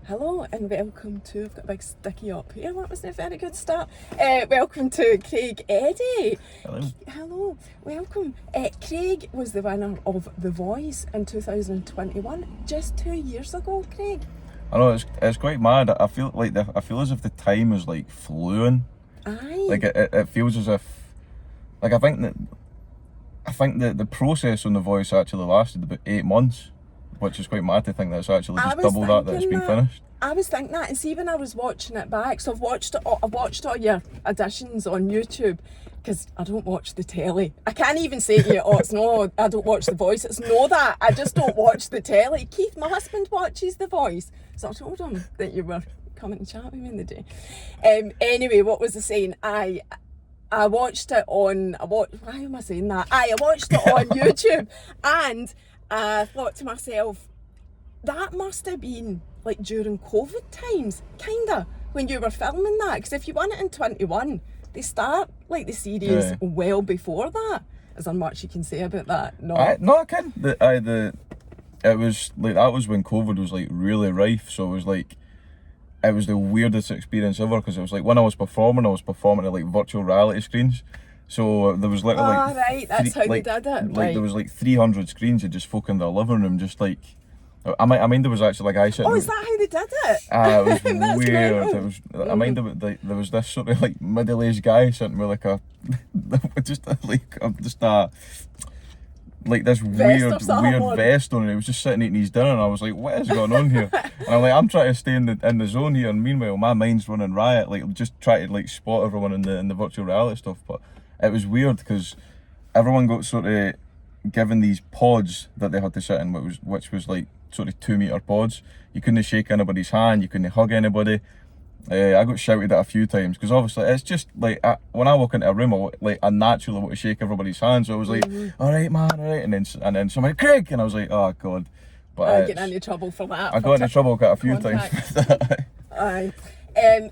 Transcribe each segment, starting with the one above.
Hello and welcome to, I've got a big sticky up here, that wasn't a very good start. Welcome to Craig Eddy. Hello. Hello, welcome. Craig was the winner of The Voice in 2021, just 2 years ago, Craig. I know it's quite mad. I feel as if the time is like flew. Aye. Like it feels as if, like I think that the process on The Voice actually lasted about 8 months, which is quite mad to think that it's actually just double that it's been finished. I was thinking that, and see when I was watching it back, so I've watched all your auditions on YouTube, because I don't watch the telly. I can't even say to you, I don't watch The Voice. It's no that, I just don't watch the telly. Keith, my husband, watches The Voice, so I told him that you were coming to chat with me in the day. Anyway, what was I saying? I watched it on, why am I saying that? I watched it on YouTube, and I thought to myself, that must have been like during COVID times, kinda, when you were filming that, because if you won it in 21, they start like the series well before that. Is there much you can say about that? No, I can. It was like, that was when COVID was like really rife, so it was the weirdest experience ever, because it was like when I was performing at like virtual reality screens. So there was literally right, that's how they did it. Like right. There was like 300 screens of just folk in their living room, just like. I mean, there was actually like I sitting. Oh, is that how they did it? It was weird. It was. I mind there was this sort of like middle-aged guy sitting with like like this weird vest on, and he was just sitting eating his dinner, and I was like, what is going on here? And I'm trying to stay in the zone here, and meanwhile my mind's running riot, like just trying to like spot everyone in the virtual reality stuff. But it was weird because everyone got sort of given these pods that they had to sit in, which was like sort of 2 meter pods. You couldn't shake anybody's hand, you couldn't hug anybody. I got shouted at a few times, because obviously it's just like when I walk into a room, I naturally want to shake everybody's hand, so I was like, all right man, all right, and then somebody, Craig, and I was like, oh god. But I get into trouble for that. I got into trouble quite a few times for that. Aye.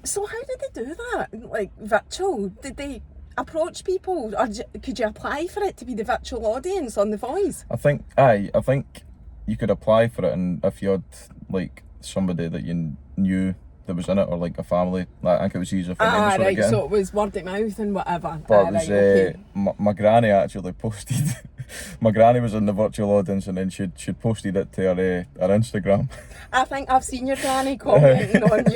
So how did they do that? Like virtual? Did they approach people, or could you apply for it to be the virtual audience on The Voice? I think you could apply for it, and if you had like somebody that you knew that was in it, or like a family, like, I think it was easier for them to sort of get in. So it was word of mouth and whatever. But it was, okay. My granny actually posted. My granny was in the virtual audience, and then she'd posted it to her Instagram. I think I've seen your granny commenting on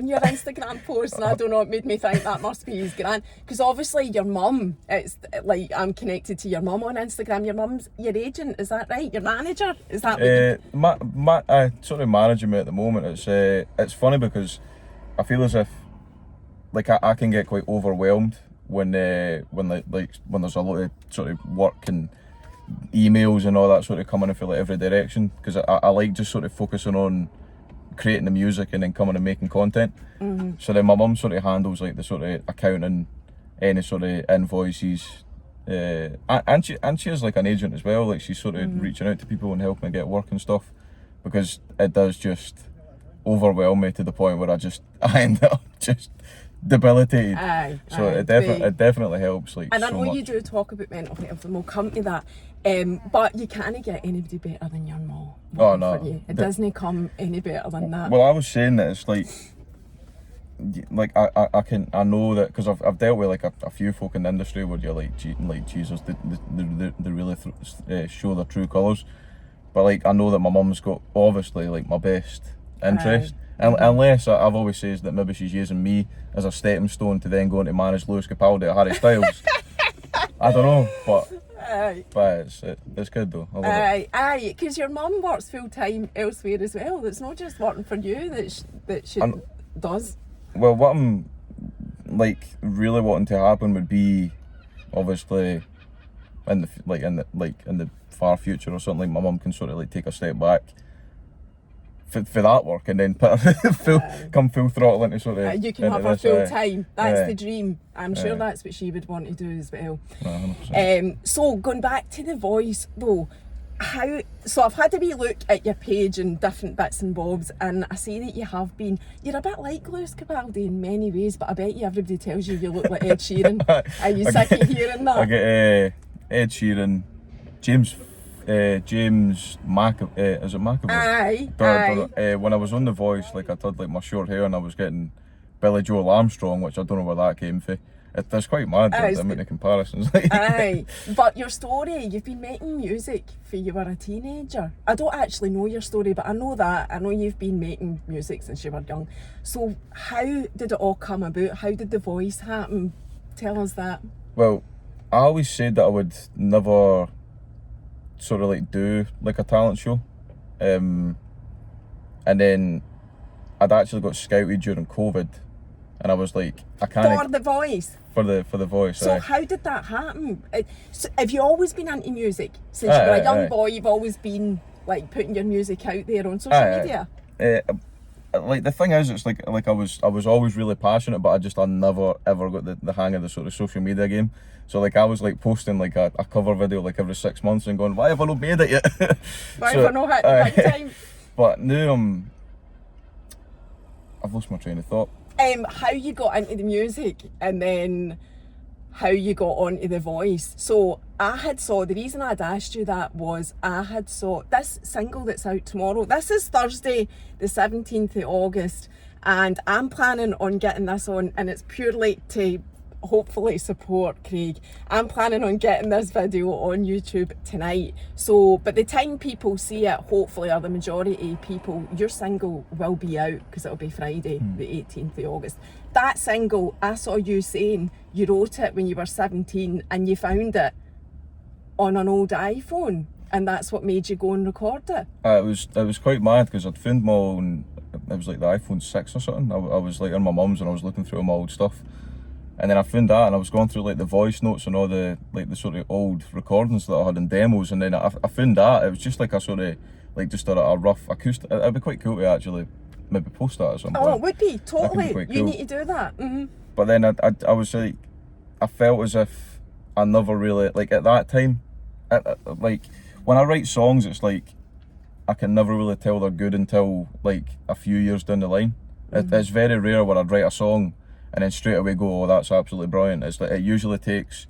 your Instagram post, and I don't know, it made me think that must be his gran. Because obviously your mum, it's like I'm connected to your mum on Instagram. Your mum's your agent, is that right? Your manager, is that? I sort of managing me at the moment. It's funny because I feel as if like I can get quite overwhelmed when there's a lot of sort of work and emails and all that sort of coming in for like every direction, because I like just sort of focusing on creating the music and then coming and making content. Mm-hmm. So then my mum sort of handles like the sort of accounting, any sort of invoices, and she is like an agent as well. Like she's sort of reaching out to people and helping me get work and stuff, because it does just overwhelm me to the point where I end up just debilitated. It definitely helps. Like, and I know so you do talk about mental health, and we'll come to that. But you can't get anybody better than your mum. Oh no, it doesn't come any better than that. Well, I was saying that it's like I know that because I've dealt with like a few folk in the industry where you're like Jesus, they really show their true colours. But like I know that my mum's got obviously like my best interest. Unless I've always says that maybe she's using me as a stepping stone to then go on to manage Lewis Capaldi or Harry Styles. I don't know, but it's good though. Aye, because your mum works full time elsewhere as well. It's not just working for you that she does. Well, what I'm like really wanting to happen would be obviously in the far future or something, like my mum can sort of like take a step back for that work, and then put come full throttle into sort of. You can have her full time. That's the dream. I'm sure that's what she would want to do as well. 100%. So going back to The Voice though, so I've had a wee look at your page and different bits and bobs, and I see that you're a bit like Lewis Capaldi in many ways, but I bet you everybody tells you look like Ed Sheeran. Are you sick of hearing that? I get Ed Sheeran, James James is it McAvoy? Aye. When I was on The Voice, like I had like my short hair and I was getting Billy Joel Armstrong, which I don't know where that came from. It's quite mad that I'm making comparisons. Aye, but your story, you've been making music for you were a teenager. I don't actually know your story, but I know that. I know you've been making music since you were young. So how did it all come about? How did The Voice happen? Tell us that. Well, I always said that I would never sort of like do like a talent show. And then I'd actually got scouted during COVID and I was like, I can't... For The Voice? For the Voice, So how did that happen? So have you always been into music? Since you were a young boy, you've always been like putting your music out there on social media? Like the thing is, it's like I was always really passionate, but I never ever got the hang of the sort of social media game. So like I was like posting like a cover video like every 6 months and going, why have I not made it yet? Why have I not hit the big time? But now I've lost my train of thought. How you got into the music and then how you got onto The Voice. So the reason I'd asked you that was I had saw this single that's out tomorrow. This is Thursday, the 17th of August, and I'm planning on getting this on, and it's purely to hopefully support Craig. I'm planning on getting this video on YouTube tonight. So by the time people see it, hopefully, or the majority of people, your single will be out because it'll be Friday, the 18th of August. That single, I saw you saying you wrote it when you were 17 and you found it on an old iPhone, and that's what made you go and record it. It was quite mad because I'd found my own, it was like the iPhone 6 or something. I was like in my mum's and I was looking through all my old stuff. And then I found that and I was going through like the voice notes and all the like the sort of old recordings that I had in demos, and then I found that it was just like a sort of like just a rough acoustic. It'd be quite cool to actually maybe post that at some point. Oh, it would be, totally. Be quite cool. You need to do that. Mm-hmm. But then I was like, I felt as if I never really, like at that time, like when I write songs, it's like I can never really tell they're good until like a few years down the line. It's very rare where I'd write a song and then straight away go, oh, that's absolutely brilliant. It's like, it usually takes,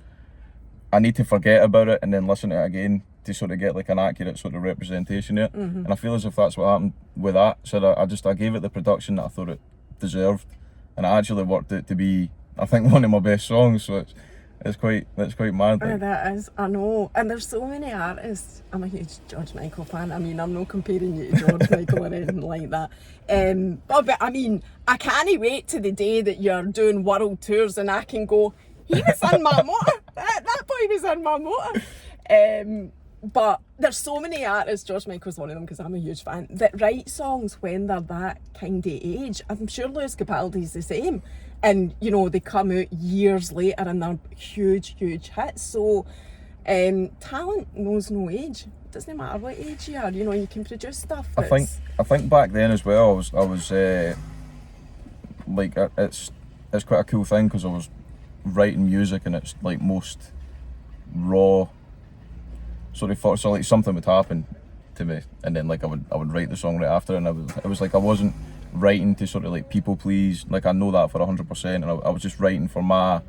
I need to forget about it and then listen to it again to sort of get like an accurate sort of representation of it. And I feel as if that's what happened with that. So I gave it the production that I thought it deserved, and I actually worked it to be, I think, one of my best songs. So it's quite mad. Like. That is, I know. And there's so many artists. I'm a huge George Michael fan. I mean, I'm not comparing you to George Michael or anything like that. But I mean, I can't wait to the day that you're doing world tours and I can go, he was in my motor. That boy was in my motor. But there's so many artists, George Michael's one of them because I'm a huge fan, that write songs when they're that kind of age. I'm sure Lewis Capaldi's the same. And, you know, they come out years later and they're huge, huge hits. So, talent knows no age. It doesn't matter what age you are, you know, you can produce stuff. I think back then as well, I was like, it's quite a cool thing because I was writing music and it's like most raw sort of thought. So like something would happen to me and then like I would write the song right after, and it was like I wasn't writing to sort of like people please, like I know that for 100%, and I was just writing for myself,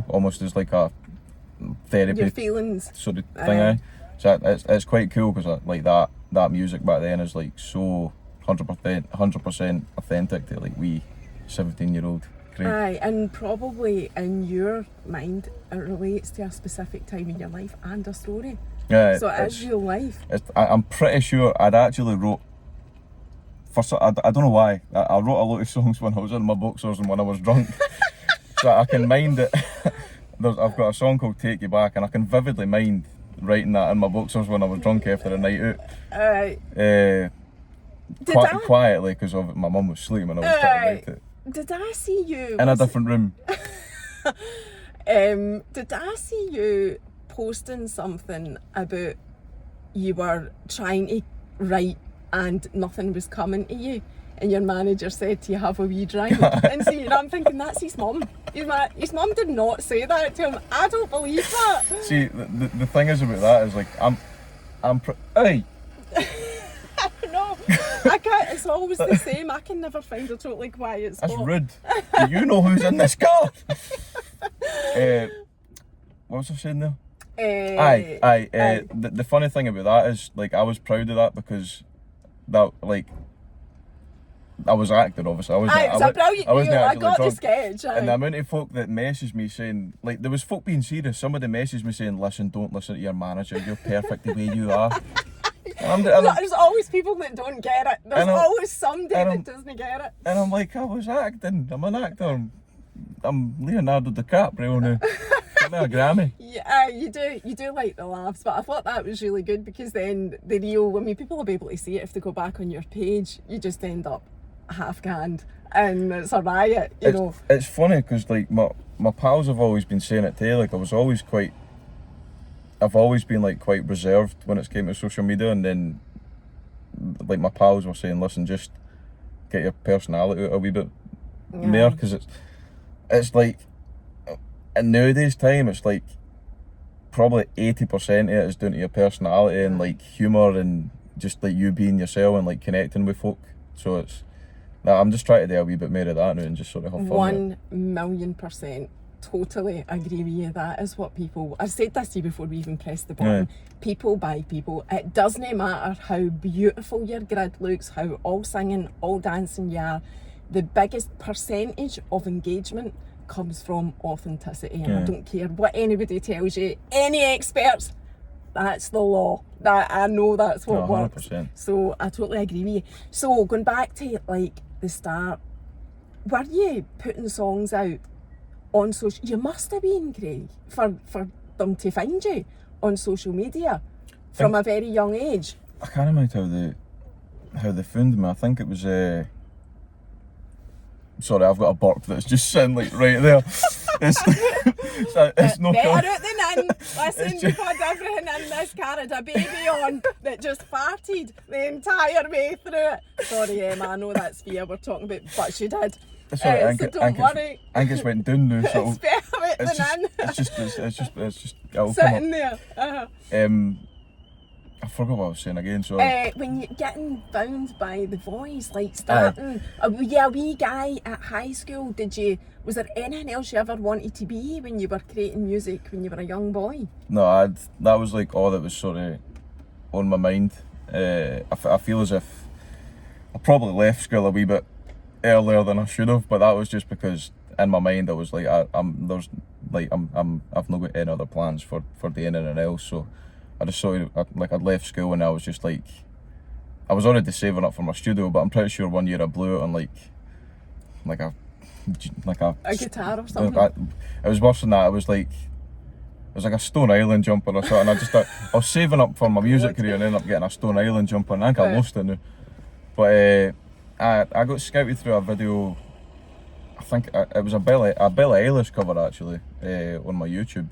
almost as like a therapy, your feelings sort of thing. So it's quite cool because like that music back then is like so 100% authentic to like wee 17-year-old Craig. Aye, and probably in your mind it relates to a specific time in your life and a story. Yeah, so it is real life. I'm pretty sure I'd actually wrote I don't know why. I wrote a lot of songs when I was in my boxers and when I was drunk. So I can mind it. I've got a song called Take You Back, and I can vividly mind writing that in my boxers when I was drunk after a night out. Quietly, because my mum was sleeping and I was trying to write it. Did I see you... In a different room. Did I see you posting something about you were trying to write and nothing was coming to you, and your manager said to you, have a wee drink? And see, I'm thinking, that's his mum. His mum did not say that to him. I don't believe that. See, the thing is about that is like, hey! No, I can't, it's always the same. I can never find a totally quiet spot. That's rude. Do you know who's in this car? What was I saying there? Aye. The funny thing about that is, like, I was proud of that because that, like, I was acting, obviously. It was a brilliant deal. I got the sketch. And the amount of folk that messaged me saying, like, there was folk being serious. Somebody messaged me saying, listen, don't listen to your manager. You're perfect the way you are. There's always people that don't get it. There's always somebody that doesn't get it. And I'm like, I was acting. I'm an actor. I'm Leonardo DiCaprio now. Give me a Grammy. Yeah, you do like the laughs, but I thought that was really good because then the real, I mean, people will be able to see it if they go back on your page. You just end up half canned and it's a riot, you know. It's funny because, like, my pals have always been saying it too. Like, I've always been, like, quite reserved when it came to social media, and then, like, my pals were saying, listen, just get your personality out a wee bit more, because it's like, in nowadays time, it's like probably 80% of it is down to your personality and, like, humour and just, like, you being yourself and, like, connecting with folk. So it's, I'm just trying to do a wee bit more of that now and just sort of have fun. 1,000,000%. Totally agree with you. That is what people, I've said this to you before we even pressed the button. People buy people. It doesn't matter how beautiful your grid looks, how all singing, all dancing you are. The biggest percentage of engagement comes from authenticity, and I don't care what anybody tells you, any experts, that's the law. That I know that's what works. 100%. So I totally agree with you. So going back to, like, the start, were you putting songs out on social? You must have been, Craig, for them to find you on social media from a very young age. I can't remember how they found me. I think it was sorry, I've got a burp that's just sitting, like, right there. It's no better out than in. Listen, we've had everything in this car. Had a baby on that just farted the entire way through it. Sorry, Emma, I know that's fear we're talking about, but she did. Sorry, so don't worry. I think it's went down now. So it's better out than in. It's just it'll sitting come up. there. I forgot what I was saying again. So when you're getting bound by The Voice, like starting, were you a wee guy at high school? Was there anything else you ever wanted to be when you were creating music when you were a young boy? No, that was like all that was sort of on my mind. I feel as if I probably left school a wee bit earlier than I should have, but that was just because in my mind I was like, I've not got any other plans for doing anything else. So I just sort of, I'd left school and I was just like, I was already saving up for my studio, but I'm pretty sure one year I blew it on like a guitar or something. It was worse than that. It was like a Stone Island jumper or something. I was saving up for my music career and ended up getting a Stone Island jumper, and I think I lost it now. But I got scouted through a video. I think it was a Billie Eilish cover actually on my YouTube.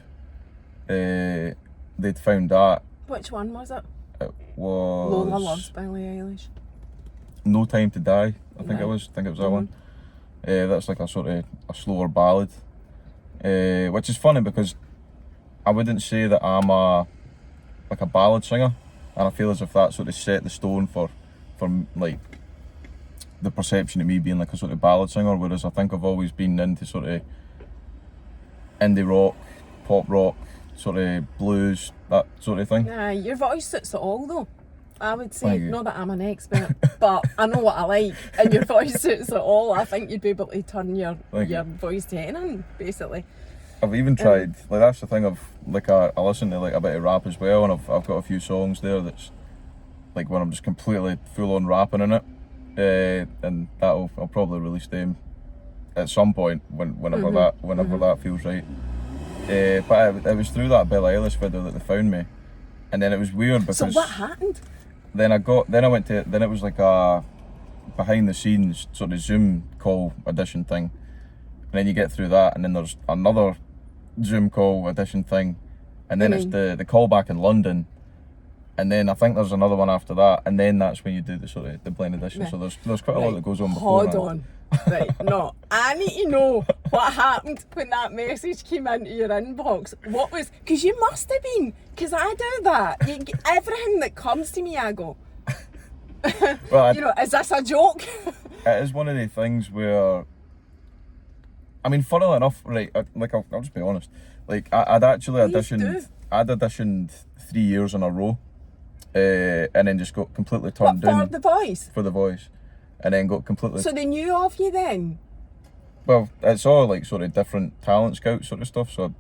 They'd found that. Which one was it? It was Lola loves Billie Eilish. No Time to Die. I think it was that one. That's like a sort of a slower ballad, which is funny because I wouldn't say that I'm a ballad singer, and I feel as if that sort of set the stone for like the perception of me being like a sort of ballad singer, whereas I think I've always been into sort of indie rock, pop rock, sort of blues, that sort of thing. Yeah, your voice suits it all though. I would say, not that I'm an expert, but I know what I like, and your voice suits it all. I think you'd be able to turn your voice to anything, basically. I've even tried, like, that's the thing of, like, I listen to like a bit of rap as well, and I've got a few songs there that's like when I'm just completely full on rapping in it, and I'll probably release them at some point whenever that feels right. But it was through that Billie Eilish video that they found me, and then it was weird because. So what happened? Then it was like a behind the scenes sort of Zoom call audition thing, and then you get through that, and then there's another Zoom call audition thing, and then it's the call back in London, and then I think there's another one after that, and then that's when you do the sort of the blind audition. So there's quite a lot that goes on before. Hold on. Right, no, I need to know what happened when that message came into your inbox. What was, because you must have been, because I do that. Everything that comes to me, I go, well, is this a joke? It is one of the things where, I mean, funnily enough, right, I'll just be honest, like, I'd actually auditioned I'd auditioned 3 years in a row, and then just got completely turned What, for down The Voice? for The Voice, and then got completely. So they knew of you then? Well, it's all like sort of different talent scout sort of stuff. So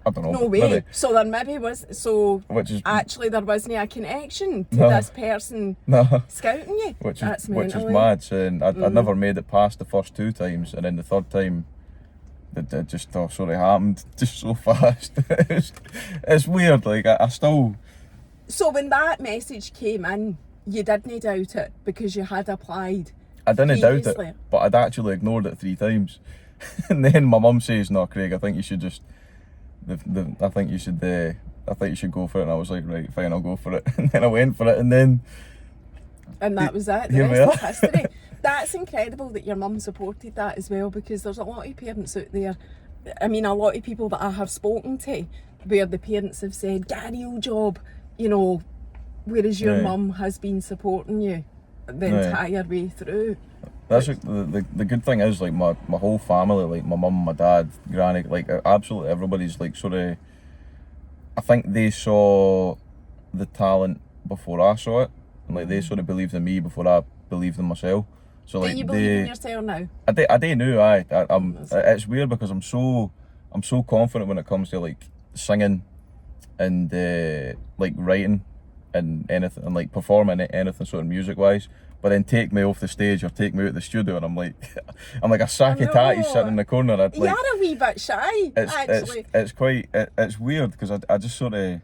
I don't know. No way. Maybe, So there maybe was, so which is actually there wasn't a connection to No. this person no. scouting you? Which That's is which is mental, eh? mad. And I never made it past the first 2 times, and then the third time, it just sort of happened just so fast. It's weird. Like I still. So when that message came in, you didn't doubt it because you had applied. I didn't doubt Previously. it, but I'd actually ignored it 3 times. And then my mum says, "No, Craig, I think you should just, I think you should go for it." And I was like, "Right, fine, I'll go for it." And then I went for it, and then And that was it. The Here we rest is are. history. That's incredible that your mum supported that as well, because there's a lot of parents out there. I mean, a lot of people that I have spoken to where the parents have said, "Get a real job," you know, whereas your Right. mum has been supporting you the Right. entire way through. that's like, the good thing is like my whole family, like my mum, my dad, granny, like absolutely everybody's like sort of. I think they saw the talent before I saw it, and like they sort of believed in me before I believed in myself. So Do like you believe in they. yourself now? I do know. I'm. That's It's weird because I'm so confident when it comes to like singing, and like writing, and anything, and like performing anything sort of music wise. But then take me off the stage or take me out the studio, and I'm like a sack of tatties know. sitting in the corner. I'd, like, You're a wee bit shy, actually. it's quite it's weird because I just sort of.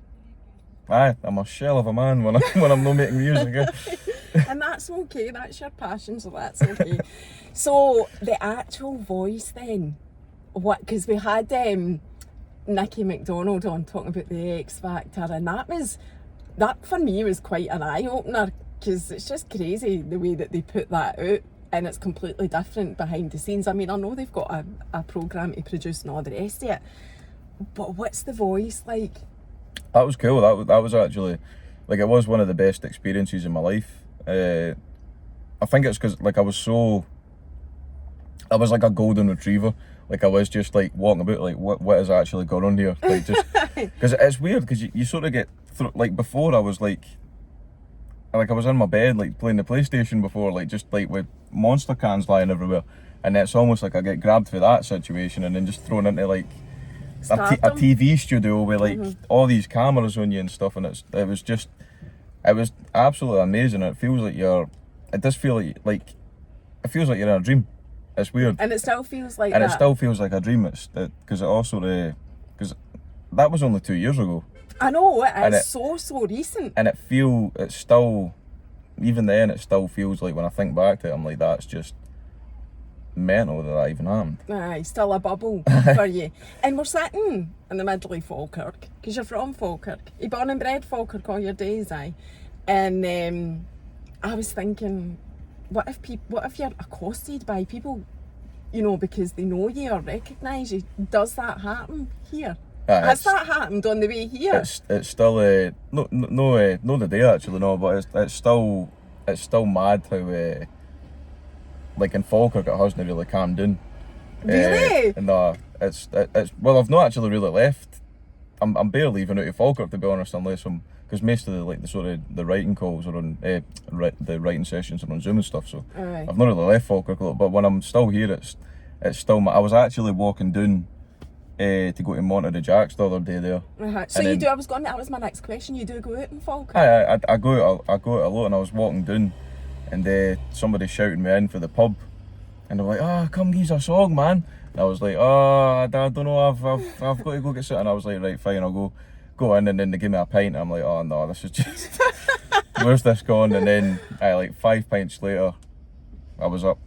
I'm a shell of a man when I'm not making music. And that's okay, that's your passion, so that's okay. So the actual voice then, what, because we had Nikki McDonald on talking about the X Factor, and that for me was quite an eye-opener, because it's just crazy the way that they put that out, and it's completely different behind the scenes. I mean, I know they've got a programme to produce and all the rest of it, but what's the voice like? That was cool. That was actually, like, it was one of the best experiences in my life. I think it's because like I was like a golden retriever. Like I was just like walking about like what is actually going on here? Like just because it's weird because you sort of get like before I was like I was in my bed like playing the PlayStation before, like just like with monster cans lying everywhere, and it's almost like I get grabbed for that situation and then just thrown into like a Stardom. TV studio with like all these cameras on you and stuff, and it was absolutely amazing. It feels like it does feel like it feels like you're in a dream. It's weird, And it still feels like and that. it still feels like a dream. It's because it also because that was only 2 years ago, I know, And it's it- so recent. and it's still, even then it still feels like when I think back to it, I'm like, that's just mental that even happened. Aye, still a bubble for you. And we're sitting in the middle of Falkirk, because you're from Falkirk. You're born and bred Falkirk all your days, aye. And I was thinking, what if you're accosted by people, you know, because they know you or recognise you? Does that happen here? Has that happened on the way here? It's still no the day actually, no, but it's still mad how like in Falkirk it hasn't really calmed down. Really? No, it's well, I've not actually really left. I'm barely even out of Falkirk, to be honest, unless because most of the sort of the writing calls are on the writing sessions are on Zoom and stuff. So Aye. I've not really left Falkirk a lot, but when I'm still here, it's still. I was actually walking down to go to Monte de Jacks the other day there. So and you then- do, that was my next question, you do go out in Falkirk? I go out a lot, and I was walking down, and somebody shouted me in for the pub, and they're like, "Ah, come give us a song, man." And I was like, "Oh, I don't know, I've got to go get something." And I was like, "Right, fine, I'll go in," and then they give me a pint, and I'm like, "Oh no, this is just where's this gone?" And then like 5 pints later, I was up.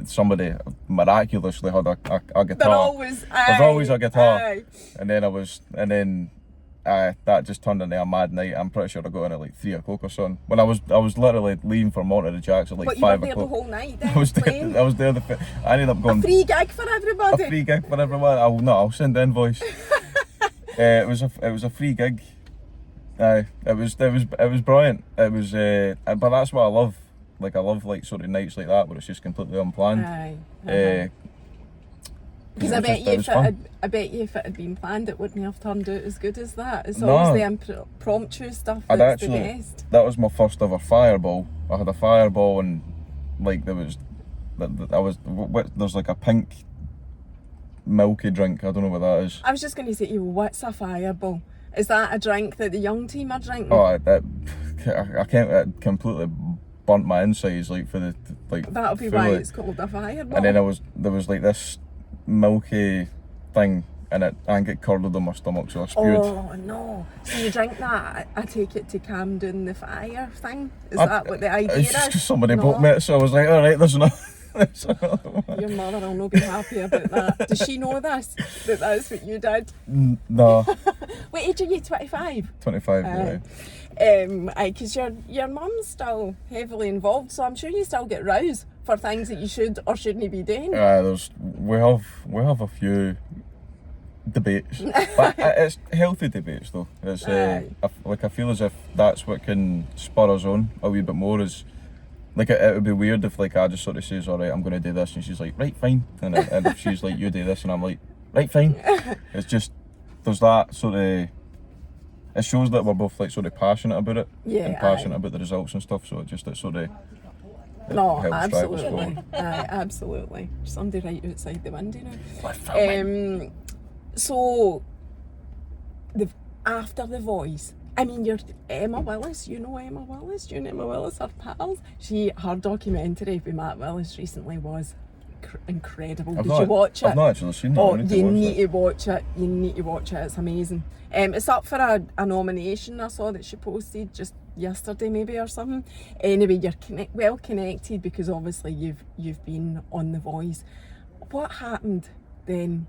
Somebody miraculously had a guitar. There's always a guitar. Aye. And then that just turned into a mad night. I'm pretty sure I got in at like 3 o'clock or something. When I was literally leaving for Monte de Jacks at like But you were 5 there the o'clock. whole night then, I was playing? there. I was there. I ended up going Free gig for everybody. a free gig for everyone. I'll send the invoice. It was a free gig. It was brilliant. It was but that's what I love. Like I love like sort of nights like that where it's just completely unplanned. Aye. Because it I was bet just- you it was if fun. I bet you if it had been planned, it wouldn't have turned out as good as that. It's No. always the impromptu stuff I'd that's the actually, best. that was my first ever fireball. I had a fireball and like there was, there's like a pink milky drink. I don't know what that is. I was just going to say to you, what's a fireball? Is that a drink that the young team are drinking? Oh, I can't. It completely burnt my insides like for the like. That'll be why fully. it's called a fireball. And then there was like this milky thing and I think it curdled on my stomach, so I spewed. Oh no! So you drink that? I take it to calm down the fire thing. Is that what the idea It's just is? 'cause somebody No. bought me it, so I was like, all right, there's another. there's another one. Your mother will not be happy about that. Does she know this? That that's what you did? No, What age are you? 25. 25. Because your mum's still heavily involved, so I'm sure you still get rows for things that you should or shouldn't be doing. We have a few debates, but it's healthy debates though. It's I feel as if that's what can spur us on a wee bit more. Is like it would be weird if like I just sort of says, all right, I'm going to do this, and she's like, right, fine, and if she's like, you do this, and I'm like, right, fine. It's just there's that sort of. It shows that we're both like sort of passionate about it, and passionate about the results and stuff. So it sort of. No, helps drive us absolutely. forward. Absolutely. Somebody right outside the window now. We're filming. So, after The Voice, I mean, you're Emma Willis. You know Emma Willis? You and Emma Willis are pals. Her documentary with Matt Willis recently was incredible. Did you watch it? I've not actually seen it. Oh, I need you to need watch to watch it. You need to watch it. It's amazing. It's up for a nomination. I saw that she posted just yesterday, maybe or something. Anyway, you're well connected because obviously you've been on The Voice. What happened then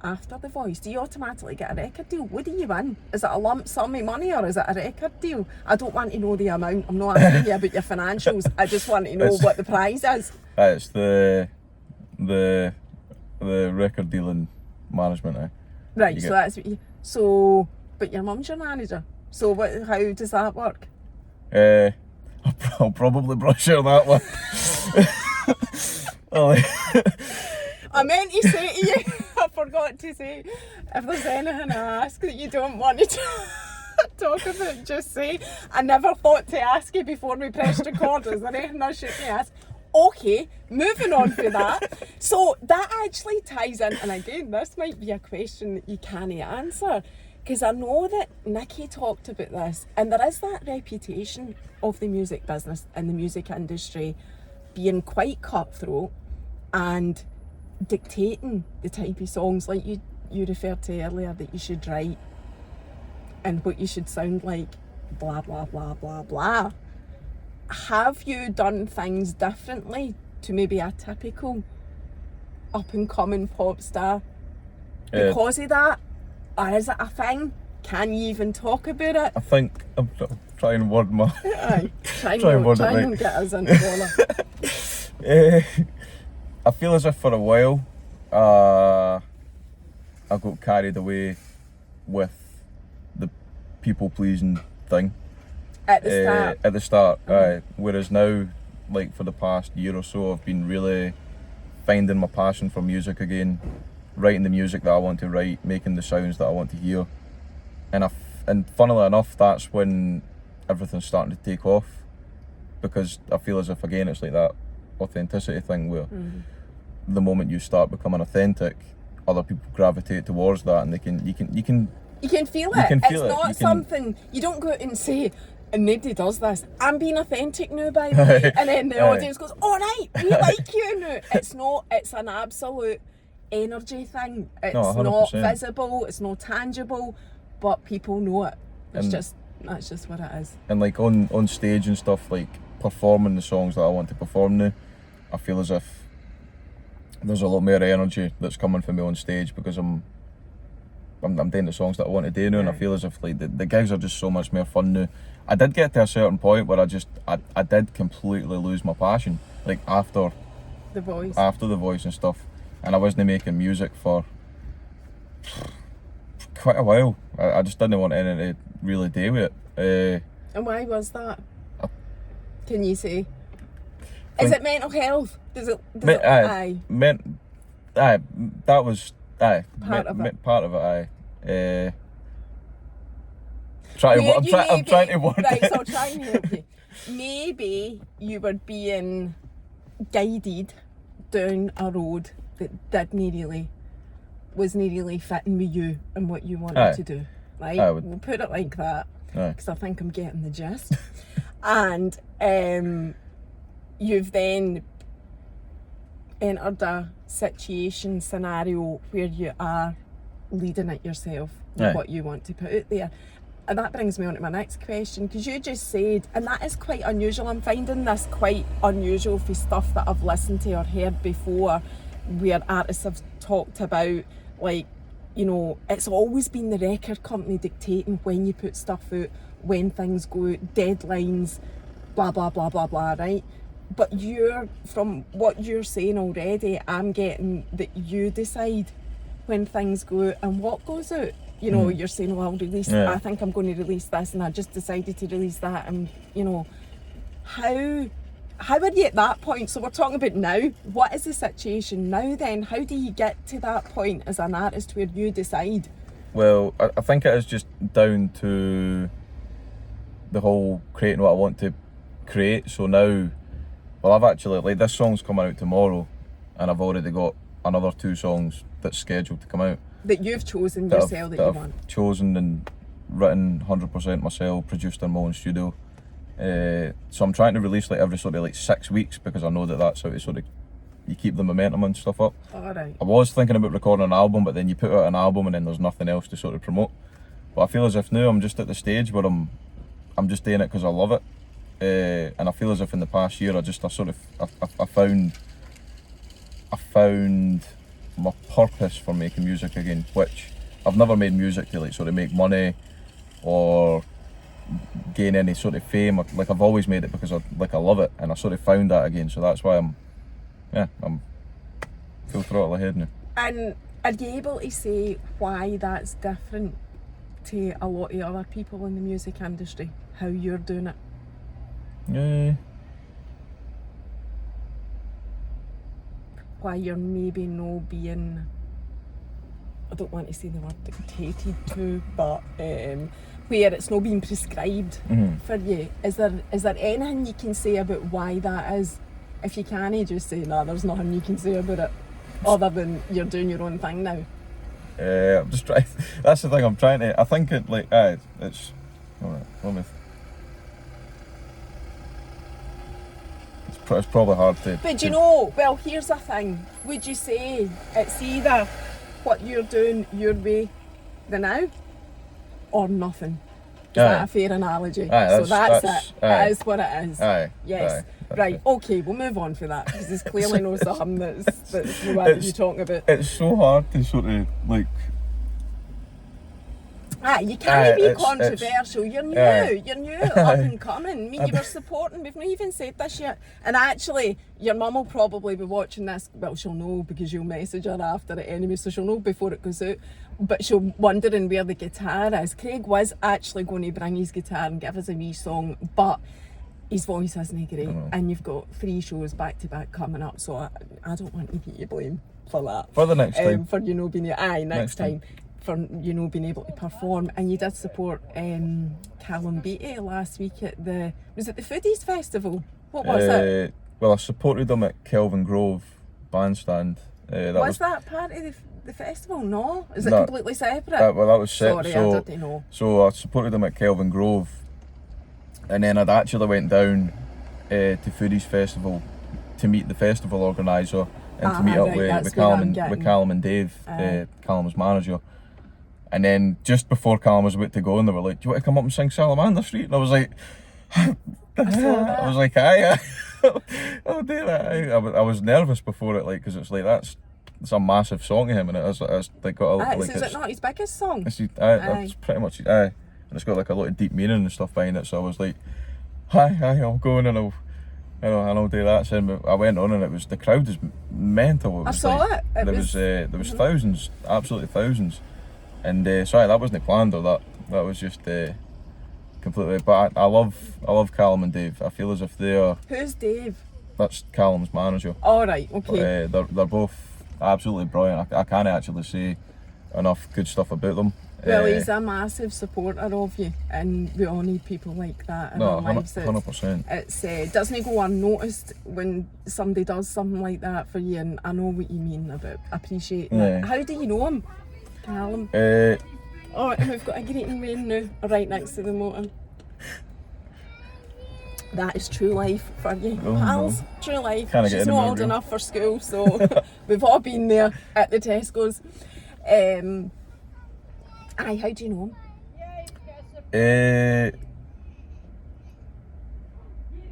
after The Voice? Do you automatically get a record deal? What do you win? Is it a lump sum of money or is it a record deal? I don't want to know the amount. I'm not asking you about your financials. I just want to know what the prize is. It's the record dealing management. Right, You so get- that's what you... So, but your mum's your manager. So how does that work? I'll probably brush her that one. I meant to say to you, I forgot to say, if there's anything I ask that you don't want to talk about, just say. I never thought to ask you before we pressed record. Is there anything I shouldn't ask? Okay, moving on for that. So that actually ties in, and again, this might be a question that you can't answer, because I know that Nikki talked about this, and there is that reputation of the music business and the music industry being quite cutthroat and dictating the type of songs like you referred to earlier that you should write and what you should sound like, blah blah blah blah blah. Have you done things differently to maybe a typical up and coming pop star because of that, or is it a thing? Can you even talk about it? I think I'm trying to word my. Aye, try Try and word it and right. get us into bother. I feel as if for a while, I got carried away with the people pleasing thing. At the start. At the start, whereas now, like for the past year or so, I've been really finding my passion for music again, writing the music that I want to write, making the sounds that I want to hear, and funnily enough, that's when everything's starting to take off, because I feel as if again it's like that authenticity thing where the moment you start becoming authentic, other people gravitate towards that, and you can You can feel it. can feel It's it. not You can- something you don't go out and say, and nobody does this, I'm being authentic now, by the way. And then the audience goes, all right, we like you now. It's not, it's an absolute energy thing. It's No, not 100%. visible, it's not tangible, but people know it. It's And- that's just what it is. And like on stage and stuff, like performing the songs that I want to perform now, I feel as if there's a lot more energy that's coming from me on stage because I'm doing the songs that I want to do now, and I Right. feel as if like the gigs are just so much more fun now. I did get to a certain point where I did completely lose my passion, like after The Voice. The Voice and stuff, and I wasn't making music for quite a while. I just didn't want anything to really do with it. And why was that? I- Can you say? Is think- it mental health? Does it Aye. Aye, that was Part of it. Part of it. Aye. I'm trying to word right, it. so I'll try and help you. Maybe you were being guided down a road that wasn't really fitting with you and what you wanted Aye. to do. Right? Aye, We'll put it like that, Aye. because I think I'm getting the gist. And you've then entered a scenario where you are leading it yourself with Aye. what you want to put out there. And that brings me on to my next question, because you just said, and that is quite unusual, I'm finding this quite unusual for stuff that I've listened to or heard before, where artists have talked about, like, you know, it's always been the record company dictating when you put stuff out, when things go out, deadlines, blah, blah, blah, blah, blah, right? But from what you're saying already, I'm getting that you decide when things go out and what goes out. You know, you're saying, well, I'll release, Yeah. I think I'm going to release this, and I just decided to release that. And, you know, how are you at that point? So we're talking about now. What is the situation now then? How do you get to that point as an artist where you decide? Well, I think it is just down to the whole creating what I want to create. So now, well, I've actually, like, this song's coming out tomorrow, and I've already got another 2 songs that's scheduled to come out. That you've chosen yourself that you I've want? chosen and written 100% myself, produced in my own studio. So I'm trying to release like every sort of like 6 weeks, because I know that that's how to sort of, you keep the momentum and stuff up. Alright. I was thinking about recording an album, but then you put out an album and then there's nothing else to sort of promote. But I feel as if now I'm just at the stage where I'm just doing it because I love it. And I feel as if in the past year I found my purpose for making music again, which I've never made music to like sort of make money or gain any sort of fame. Like, I've always made it because I love it, and I sort of found that again. So that's why I'm full throttle ahead now. And are you able to say why that's different to a lot of other people in the music industry? How you're doing it? Yeah. Why you're maybe no being, I don't want to say the word dictated to, but where it's not being prescribed for you. Is there anything you can say about why that is? If you can't, just say, no, there's nothing you can say about it other than you're doing your own thing now. I'm just trying. That's the thing I'm trying to. I think it like it's. Alright, it's probably hard to. But you know, well, here's the thing. Would you say it's either what you're doing your way the now, or nothing? Is that a fair analogy? So that's it. That is what it is. Aye. Yes. Aye, right. Okay. We'll move on for that, because there's clearly no something that's the word that you're talking about. It's so hard to sort of like. You can't be controversial. You're new. You're new, up and coming. I mean, you were supporting. We've not even said this yet. And actually, your mum will probably be watching this. Well, she'll know because you'll message her after it anyway, so she'll know before it goes out. But she'll wondering where the guitar is. Craig was actually going to bring his guitar and give us a wee song, but his voice isn't great. And you've got 3 shows back to back coming up, so I don't want to get you blame for that. For the next time. For you know being next time. For you know being able to perform. And you did support Callum Beattie last week at was it the Foodies Festival? What was it? Well, I supported them at Kelvin Grove Bandstand. Was that part of the festival? No? Is it No. completely separate? That was Sorry, so, I didn't know. So I supported them at Kelvin Grove, and then I'd actually went down to Foodies Festival to meet the festival organiser and to meet up with Callum and Dave, Callum's manager. And then just before Callum was about to go, and they were like, "Do you want to come up and sing Salamander Street?" And I was like, "I was like, aye, I'll do that." I was nervous before it, like, because it's like it's a massive song to him, and it's like got a like. Is it not his biggest song? It's pretty much and it's got like a lot of deep meaning and stuff behind it. So I was like, "Aye, I'll go in and I'll do that." So I went on, and the crowd is mental. I saw it. There was thousands, absolutely thousands. And sorry, that wasn't planned, or that was just completely. But I love Callum and Dave. I feel as if they are. Who's Dave? That's Callum's manager. All right, okay. They're both absolutely brilliant. I can't actually say enough good stuff about them. Well, he's a massive supporter of you, and we all need people like that in No, our lives. 100%. It doesn't go unnoticed when somebody does something like that for you, and I know what you mean about appreciating it. Yeah. How do you know him, Callum? Oh, and we've got a greeting man now, right next to the motor. That is true life for you, Oh, pals. no. True life. Can't get She's any not more old real. enough for school, so we've all been there at the Tesco's. Aye, how do you know him?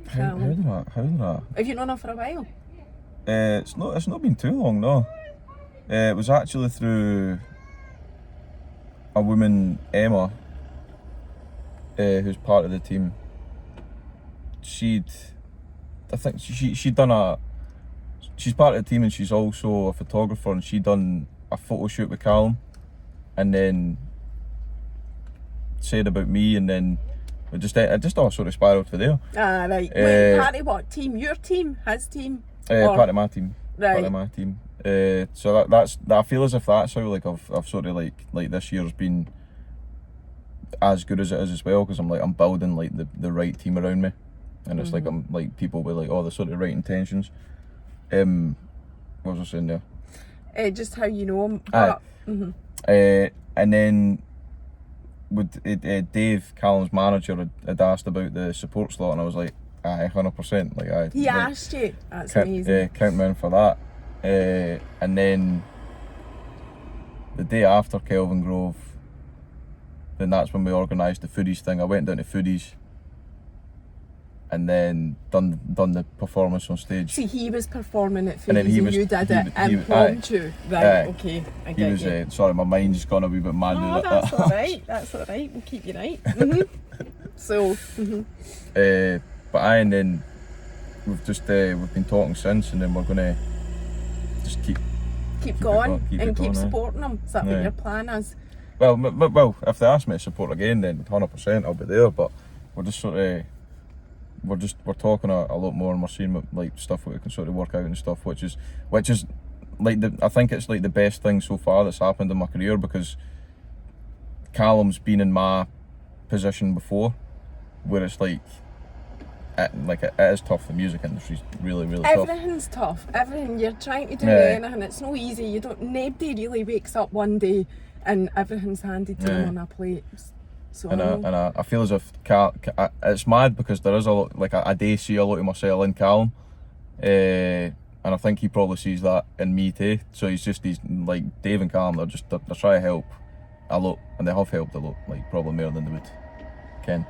How did I? Have you known him for a while? It's not been too long, no. It was actually through a woman, Emma, who's part of the team. She'd done she's part of the team, and she's also a photographer, and she'd done a photo shoot with Callum, and then said about me, and then it just all sort of spiralled to there. Ah, right. Wait, part of what team? Your team? His team? Or- Part of my team. Right. Part of my team. So that's I feel as if that's how like I've sort of like this year's been as good as it is as well, because I'm building like the right team around me, and it's like I'm like people with like all the sort of right intentions. What was I saying there? Just how you know him. Aye. But, And then with Dave, Callum's manager, had asked about the support slot, and I was like, aye, 100%. Like I. he like, asked you. That's count, amazing. count me in for that. And then the day after Kelvin Grove, then that's when we organised the foodies thing. I went down to foodies, and then done the performance on stage. See, he was performing at And then Foodies he and was- you did he it was- he was- impromptu. Right, Aye. okay, I He get was you. sorry, my mind's gone a wee bit mad. Oh, with that's that. alright, that's alright, we'll keep you right. So, But and then we've just we've been talking since, and then we're gonna just keep keep going keep and it keep going, aye. supporting him. Is that what Aye. your plan is? well, if they ask me to support again, then 100% I'll be there. But we're just sort of we're talking a lot more, and we're seeing what, like stuff that we can sort of work out and stuff, which is like I think it's like the best thing so far that's happened in my career, because Callum's been in my position before, where it's like it is tough. The music industry's really tough. Everything's tough. Everything you're trying to do, Yeah. anything. It's no easy. Nobody really wakes up one day and everything's handed to them Yeah. on a plate. So And I know. I feel as if it's mad, because there is a lot, like I do see a lot of myself in Callum, and I think he probably sees that in me too. So he's like Dave and Callum. They're trying to help a lot, and they have helped a lot, like probably more than they would Ken.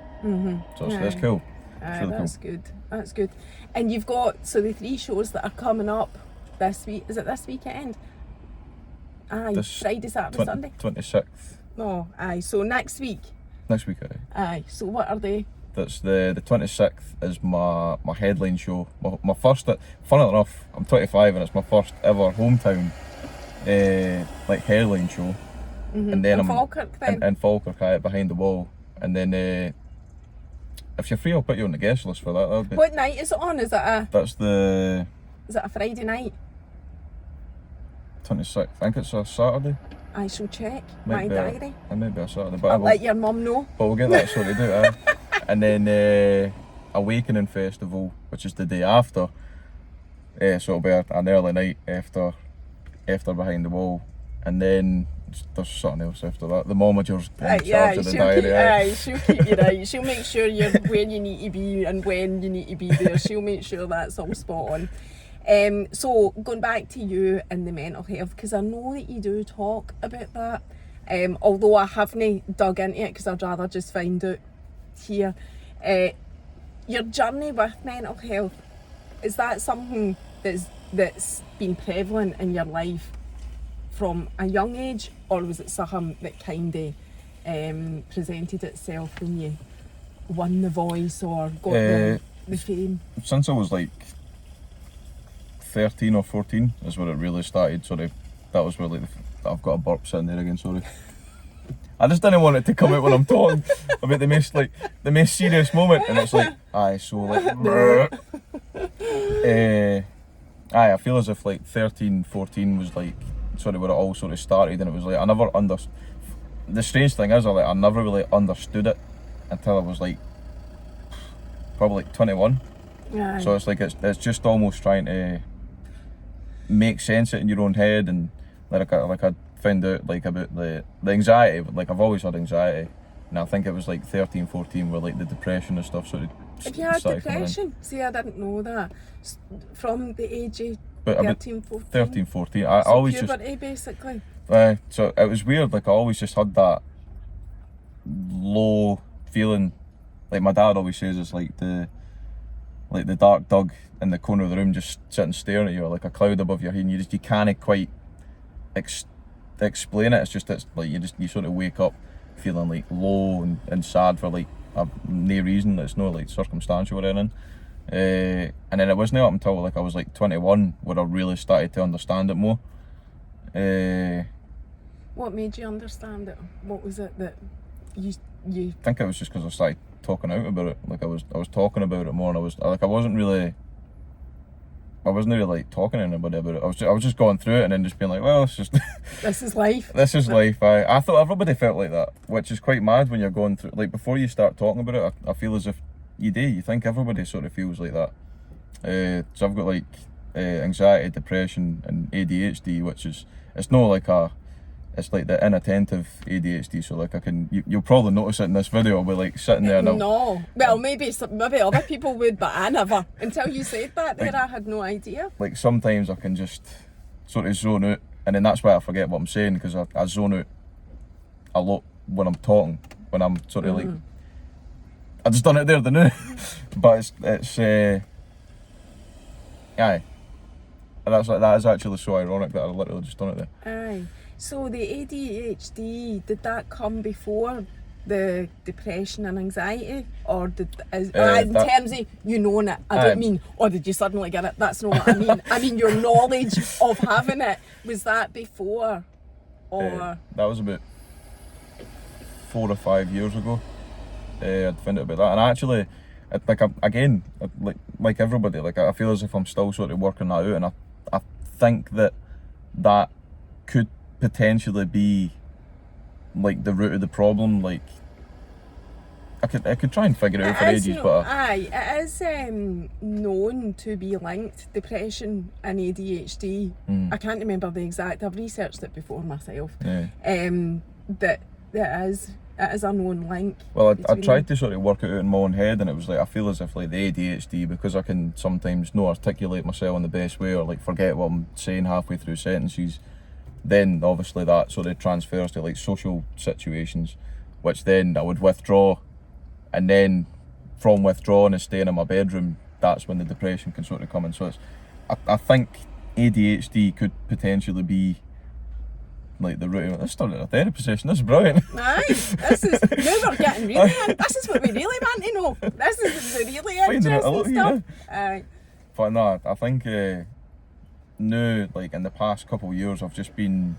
So it's Aye. cool. It's really That's good. That's good. And you've got the 3 shows that are coming up this week. Is it this weekend? Aye, This Friday, Saturday, Sunday. 26th No, aye. So next week. next week. Aye. So what are they? That's the 26th is my headline show. My first. Funnily enough, I'm 25 and it's my first ever hometown like headline show. And then In Falkirk then? in Falkirk, behind the wall. And then if you're free, I'll put you on the guest list for that. That'll be, What night is it on? Is it that's the a Friday night? 26th. I think it's a Saturday. I shall check Might my be diary. It may be a Saturday, but I'll let your mum know. we'll get that sorted out. And then Awakening Festival, which is the day after. So it'll be an early night after Behind the Wall. And then there's something else after that. The momager's in charge of the diary. She'll keep you right. She'll make sure you're where you need to be and when you need to be there. She'll make sure that's all spot on. So going back to you and the mental health, because I know that you do talk about that, although I haven't dug into it because I'd rather just find out here. Your journey with mental health, is that something that's been prevalent in your life from a young age, or was it something that kind of presented itself when you won The Voice or got the fame? Since I was like 13 or 14 is when it really started. Sorry, that was where like I've got a burp sitting there again. Sorry. I just didn't want it to come out when I'm talking about the most serious moment, and it's like, aye, so like, I feel as if like 13, 14 was like sort of where it all sort of started, and it was like I never the strange thing is I never really understood it until I was like probably like 21. Aye. So it's like it's just almost trying to make sense it in your own head, and like I found out like about the anxiety. Like I've always had anxiety, and I think it was like 13, 14 where like the depression and stuff sort of If you had started coming in. depression, see, I didn't know that. From the age of But about 13, 14. 13, 14, I So always puberty, basically. so it was weird. Like I always just had that low feeling. Like my dad always says, it's like the dark dog in the corner of the room just sitting staring at you, or like a cloud above your head, and you can't quite explain it. It's like you sort of wake up feeling like low and sad for like no reason. It's no like circumstantial or anything. And then it wasn't up until like I was like 21 where I really started to understand it more. What made you understand it? What was it that you I think it was just because I started talking out about it. Like I was talking about it more, and I wasn't really like talking to anybody about it. I was just going through it and then just being like, well, it's just this is life. this is life. I thought everybody felt like that, which is quite mad when you're going through. Like before you start talking about it, I feel as if you think everybody sort of feels like that. So I've got like anxiety, depression, and ADHD, which is it's like the inattentive ADHD. So like you'll probably notice it in this video. I'll be like sitting there. No, well maybe other people would, but I never. Until you said that, there I had no idea. Like sometimes I can just sort of zone out, and then that's why I forget what I'm saying, because I zone out a lot when I'm talking. When I'm sort of like, I just done it there, didn't I? But it's aye. And that is actually so ironic that I literally just done it there. Aye. So the ADHD, did that come before the depression and anxiety, or in terms of you knowing it? I don't mean, or did you suddenly get it? That's not what I mean. I mean your knowledge of having it. Was that before, or that was about 4 or 5 years ago. I'd found out about that, and actually, like everybody, like I feel as if I'm still sort of working that out, and I think that could potentially be like the root of the problem. Like I could try and figure it out for ages, but it is known to be linked, depression and ADHD. I can't remember the exact. I've researched it before myself. Yeah. That it is a known link. Well, I tried to sort of work it out in my own head, and it was like I feel as if like the ADHD, because I can sometimes not articulate myself in the best way, or like forget what I'm saying halfway through sentences. Then obviously that sort of transfers to like social situations, which then I would withdraw, and then from withdrawing and staying in my bedroom, that's when the depression can sort of come in. So I think ADHD could potentially be like the root of it. Let's start at a therapy session. This is brilliant. Aye, now we're getting really in. This is what we really want to know. This is the really interesting stuff. Aye. But no, I think now, like in the past couple of years, I've just been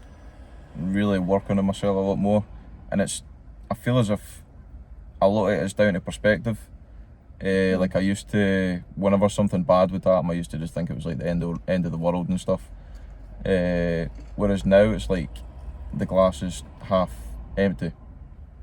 really working on myself a lot more, and I feel as if a lot of it is down to perspective. Like I used to, whenever something bad would happen, I used to just think it was like the end of the world and stuff. Whereas now it's like the glass is half empty.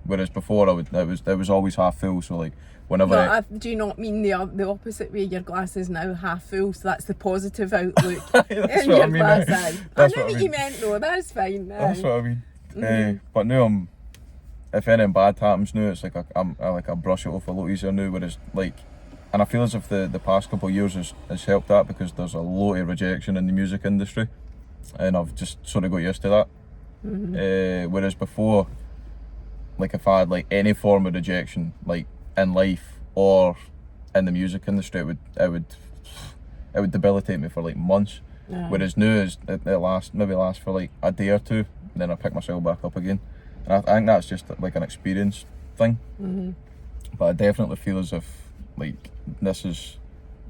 Whereas before it was always half full. So like whenever do you not mean the opposite way? Your glass is now half full, so that's the positive outlook. That's what I mean. I know what you meant though. That's fine. That's what I mean. But now if anything bad happens now, it's like I brush it off a lot easier now. Whereas like, and I feel as if the past couple of years has helped that, because there's a lot of rejection in the music industry, and I've just sort of got used to that. Whereas before, like if I had like any form of rejection, like in life or in the music industry, it would debilitate me for like months. Whereas now it lasts for like a day or two, and then I pick myself back up again. And I think that's just like an experience thing. But I definitely feel as if like this is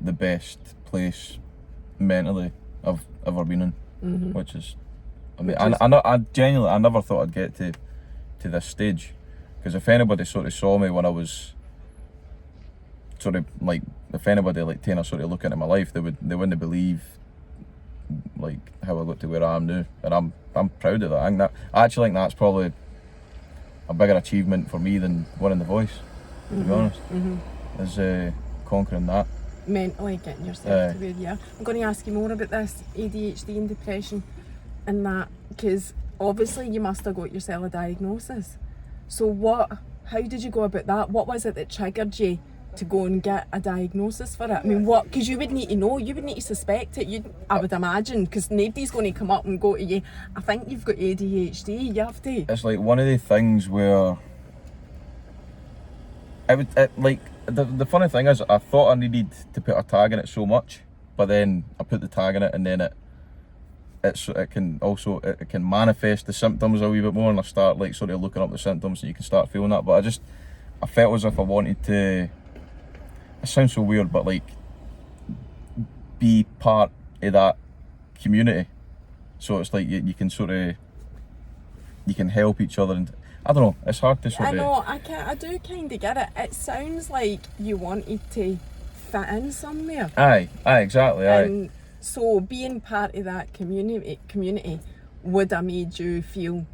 the best place mentally I've ever been in, which is, I mean, I genuinely, I never thought I'd get to this stage, because if anybody sort of saw me when I was sort of like, if anybody like taking a sort of look into my life, they wouldn't believe like how I got to where I am now, and I'm proud of that. I actually think that's probably a bigger achievement for me than winning The Voice, to be honest. Is conquering that. Mentally getting yourself to where you are. I'm going to ask you more about this ADHD and depression and that, because obviously you must have got yourself a diagnosis. So how did you go about that? What was it that triggered you to go and get a diagnosis for it? I mean, because you would need to know, you would need to suspect it, I would imagine, because nobody's going to come up and go to you, I think you've got ADHD, you have to. It's like one of the things where the funny thing is, I thought I needed to put a tag in it so much, but then I put the tag in it, and then it can manifest the symptoms a wee bit more, and I start like sort of looking up the symptoms, and you can start feeling that. But I felt as if I wanted to. It sounds so weird, but like be part of that community. So it's like you can sort of help each other, and I don't know. It's hard to sort of. I know. I do kind of get it. It sounds like you wanted to fit in somewhere. Aye, exactly. And so being part of that community would have made you feel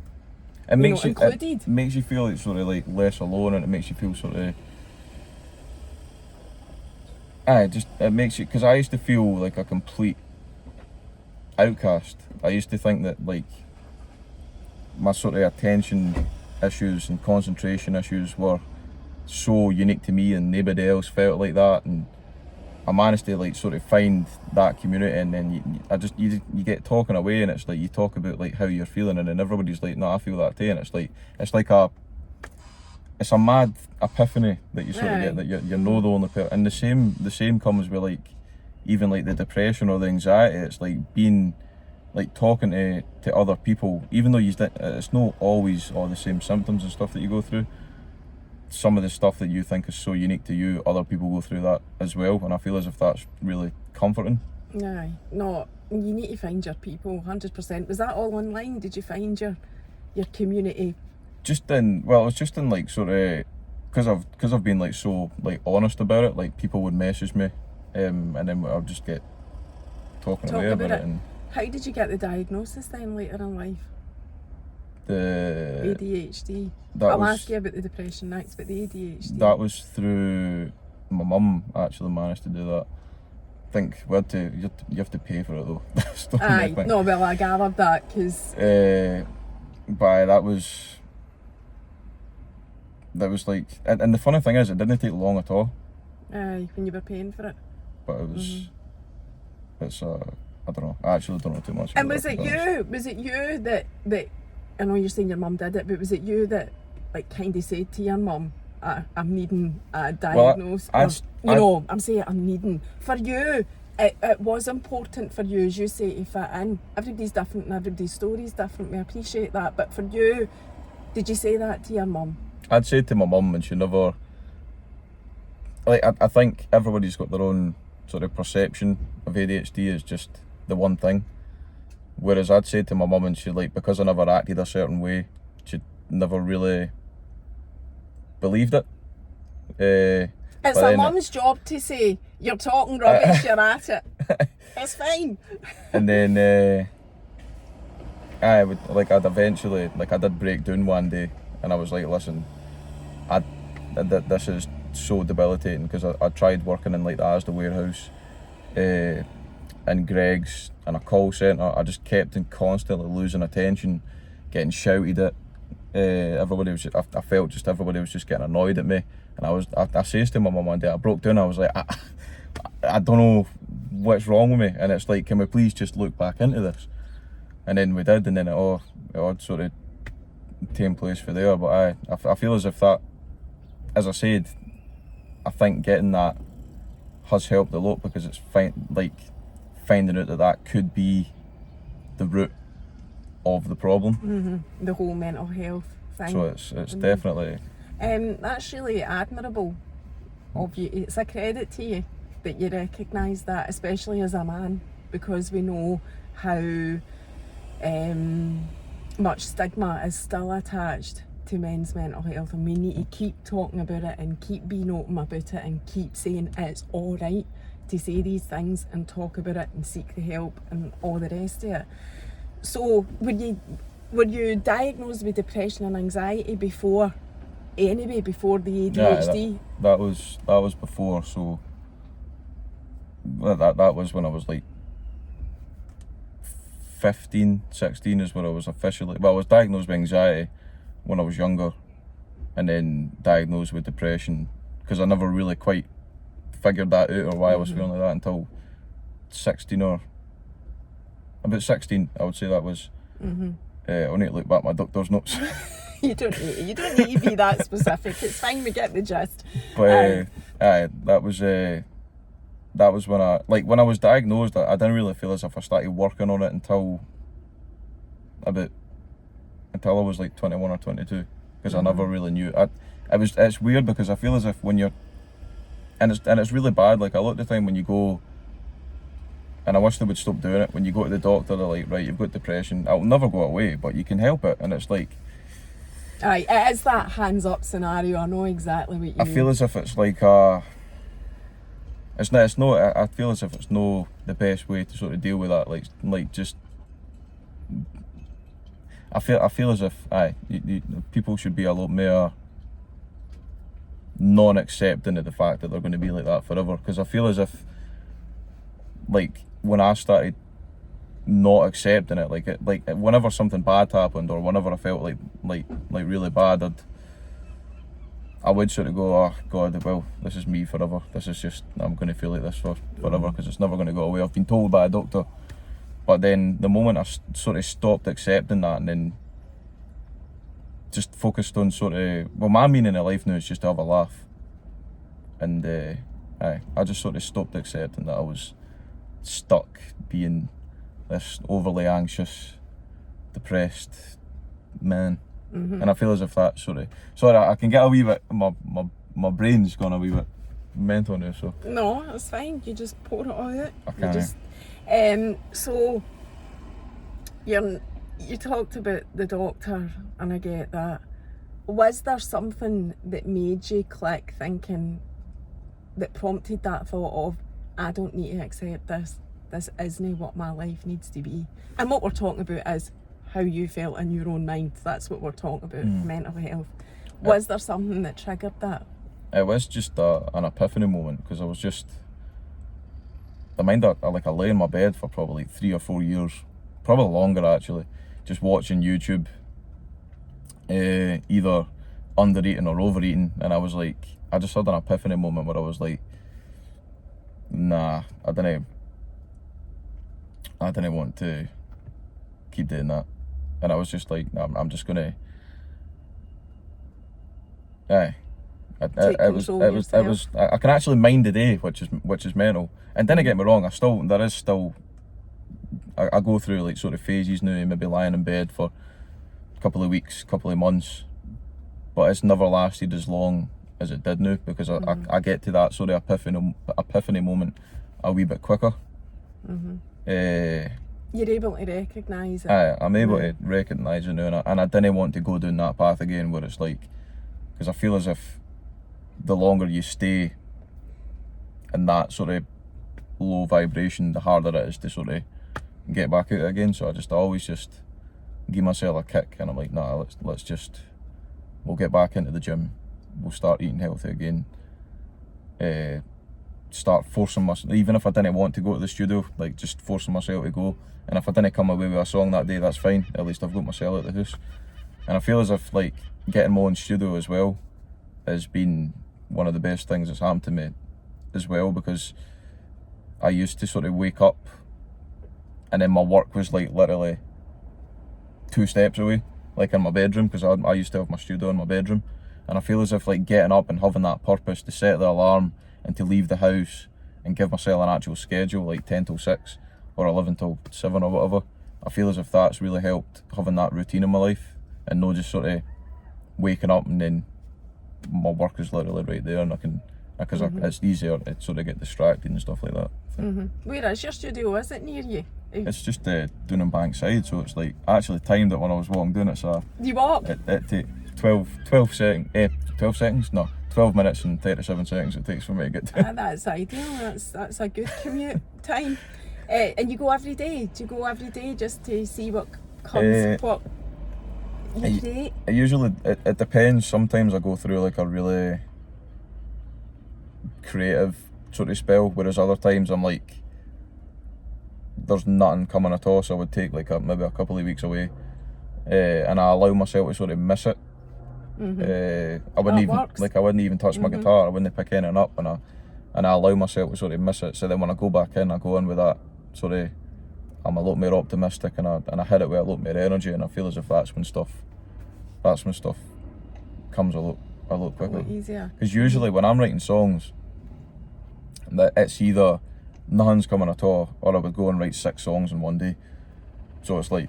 included. It makes you feel like sort of like less alone, and it makes you feel sort of. It makes you, because I used to feel like a complete outcast. I used to think that like my sort of attention issues and concentration issues were so unique to me, and nobody else felt like that. And I managed to like sort of find that community, and then you get talking away, and it's like you talk about like how you're feeling, and then everybody's like, no, I feel that too. And it's a mad epiphany that you sort of get, that you're no the only person. And the same comes with like even like the depression or the anxiety. It's like being like talking to other people, even though it's not always all the same symptoms and stuff that you go through. Some of the stuff that you think is so unique to you, other people go through that as well, and I feel as if that's really comforting. Aye, no, you need to find your people, 100%. Was that all online? Did you find your community? It was just in like sort of, because I've been like so like honest about it. Like people would message me, and then I'll just get talking away about it. And how did you get the diagnosis then later in life? The ADHD. I'll ask you about the depression next, but the ADHD. That was through my mum. Actually managed to do that. I think you have to pay for it though. Aye, no, well I gathered that because. But that was like, and the funny thing is, it didn't take long at all. Aye, when you were paying for it. But it was. It's I don't know. I actually don't know too much. And was it you that I know you're saying your mum did it, but was it you that like kind of said to your mum, I'm needing a diagnosis? I'm saying I'm needing. For you, it was important for you, as you say, to fit in. Everybody's different and everybody's story's different. We appreciate that. But for you, did you say that to your mum? I'd say to my mum, and she never. Like I think everybody's got their own sort of perception of ADHD as just the one thing. Whereas I'd say to my mum, and she like, because I never acted a certain way, she never really believed it. It's a mum's job to say, you're talking rubbish, you're at it. It's fine. And then I did break down one day, and I was like, listen, this is so debilitating, because I tried working in like the Asda warehouse, in Greggs, in a call centre. I just kept on constantly losing attention, getting shouted at. I felt just everybody was just getting annoyed at me, and I says to my mum one day, I broke down. I was like, I don't know what's wrong with me, and it's like, can we please just look back into this? And then we did, and then it all sort of taken place for there. But I feel as if that, as I said, I think getting that has helped a lot, because it's finding out that could be the root of the problem. The whole mental health thing. So it's definitely. That's really admirable of you. It's a credit to you that you recognise that, especially as a man, because we know how much stigma is still attached to men's mental health, and we need to keep talking about it and keep being open about it and keep saying it's alright to say these things and talk about it and seek the help and all the rest of it. So were you diagnosed with depression and anxiety before the ADHD? Yeah, that was before. So that was when I was like 15, 16 is when I was officially, well, I was diagnosed with anxiety when I was younger, and then diagnosed with depression, because I never really quite figured that out or why I was feeling like that until 16 or about 16, I would say that was. I need to look back at my doctor's notes. You don't need to be that specific. It's fine, we get the gist. But that was when when I was diagnosed, I didn't really feel as if I started working on it until I was like 21 or 22, because I never really knew. It's weird because I feel as if when you're, and it's really bad, like a lot of the time when you go, and I wish they would stop doing it, when you go to the doctor, they're like, right, you've got depression, it'll never go away, but you can help it, and it's like, aye, it is that hands up scenario. I know exactly what you mean. I feel as if it's like it's no. I feel as if it's no the best way to sort of deal with that. Like just. I feel as if people should be a lot more non-accepting of the fact that they're going to be like that forever. Because I feel as if, like, when I started not accepting it, like whenever something bad happened or whenever I felt like really bad, I would sort of go, oh God, well, this is me forever. This is just, I'm going to feel like this forever because it's never going to go away. I've been told by a doctor. But then the moment I sort of stopped accepting that and then just focused on sort of, well, my meaning in life now is just to have a laugh. And I just sort of stopped accepting that I was stuck being this overly anxious, depressed man. And I feel as if that sort of, sorry, I can get a wee bit, my brain's gone a wee bit mental now, so. No, it's fine, you just pour it all out. I can. So you talked about the doctor, and I get that. Was there something that made you click, thinking, that prompted that thought of, I don't need to accept this isn't what my life needs to be? And what we're talking about is how you felt in your own mind. That's what we're talking about, mental health. Was there something that triggered that? It was just an epiphany moment, because I was just, I lay in my bed for probably 3 or 4 years, probably longer actually, just watching YouTube, either under-eating or overeating, and I was like, I just had an epiphany moment where I was like, nah, I didn't want to keep doing that, and I was just like, nah, I'm just gonna, I can actually mind the day, which is mental. And don't get me wrong, I go through like sort of phases now, maybe lying in bed for a couple of weeks, couple of months, but it's never lasted as long as it did now, because I get to that sort of epiphany moment a wee bit quicker. You're able to recognise it. I'm able to recognise it now, and I didn't want to go down that path again, where it's like, because I feel as if the longer you stay in that sort of low vibration, the harder it is to sort of get back out again. So I always just give myself a kick, and I'm like, nah, we'll get back into the gym, we'll start eating healthy again, start forcing myself, even if I didn't want to go to the studio, like just forcing myself to go. And if I didn't come away with a song that day, that's fine, at least I've got myself out of the house. And I feel as if like getting my own studio as well has been one of the best things that's happened to me as well, because I used to sort of wake up and then my work was like literally 2 steps away, like in my bedroom, because I used to have my studio in my bedroom. And I feel as if like getting up and having that purpose to set the alarm and to leave the house and give myself an actual schedule, like 10 till 6 or 11 till 7 or whatever, I feel as if that's really helped, having that routine in my life, and not just sort of waking up and then my work is literally right there, and I can, because it's easier to sort of get distracted and stuff like that. Where is your studio? Is it near you? It's just down in Bankside, so it's like, I actually timed it when I was walking down it, so you walk? It takes 12 seconds, 12 minutes and 37 seconds it takes for me to get to. That's ideal. That's a good commute time. And you go every day? Do you go every day just to see what comes, what you create? It depends. Sometimes I go through like a really creative sort of spell, whereas other times I'm like, there's nothing coming at all, so I would take like maybe a couple of weeks away, and I allow myself to sort of miss it. I wouldn't even touch my guitar. I wouldn't pick anything up, and I allow myself to sort of miss it. So then when I go back in, I go in with that sort of, I'm a lot more optimistic, and I hit it with a lot more energy, and I feel as if that's when stuff comes a lot quicker. A lot easier. Because usually when I'm writing songs, that it's either nothing's coming at all, or I would go and write 6 songs in one day. So it's like,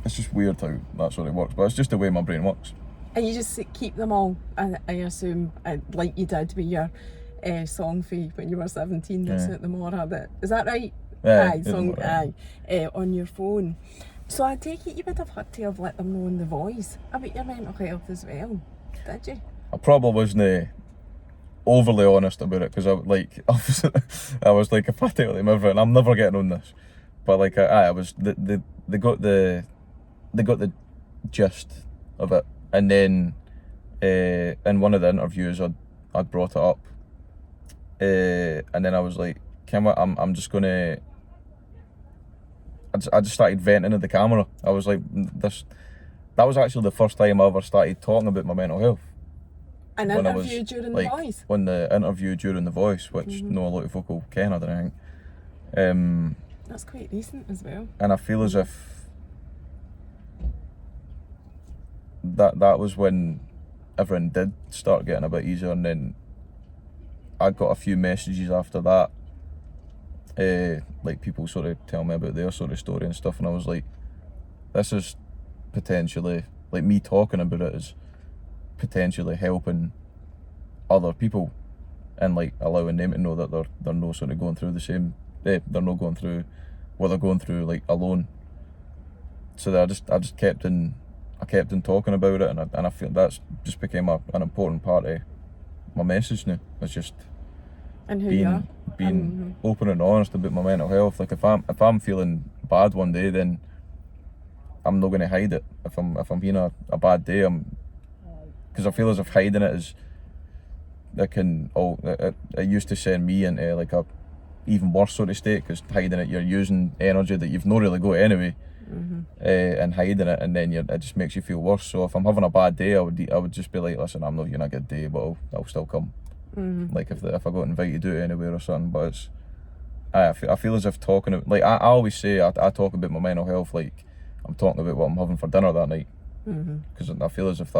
it's just weird how that sort of works, but it's just the way my brain works. And you just keep them all, I assume, like you did with your song fee when you were 17, that's at the Mora. Is that right? Yeah, on your phone. So I take it you would have had to have let them know in The Voice about your mental health as well, did you? I probably wasn't overly honest about it, because I was like, if I tell them everything, I'm never getting on this. But like I was, they got the gist of it, and then in one of the interviews I'd brought it up, and then I was like, I'm just gonna. I just started venting at the camera. I was like, that was actually the first time I ever started talking about my mental health. An interview during The Voice? When the interview during The Voice, which no a lot of folk will ken, I don't think. That's quite recent as well. And I feel as if that was when everything did start getting a bit easier, and then I got a few messages after that, like people sort of tell me about their sort of story and stuff, and I was like, this is potentially, like, me talking about it is potentially helping other people, and like allowing them to know that they're not sort of going through the same, they're not going through what they're going through like alone. So that I just kept on talking about it, and I feel that's just became an important part of my message now. It's just and who you are, being open and honest about my mental health. Like if I'm feeling bad one day, then I'm not going to hide it. If I'm having a bad day, because I feel as if hiding it is, it used to send me into like a even worse sort of state, because hiding it, you're using energy that you've not really got anyway, and hiding it, and then it just makes you feel worse. So if I'm having a bad day, I would just be like, listen, I'm not having a good day, but I'll still come. Like if I got invited to anywhere or something. But it's, I feel as if talking, like I always say, I talk about my mental health like I'm talking about what I'm having for dinner that night, because I feel as if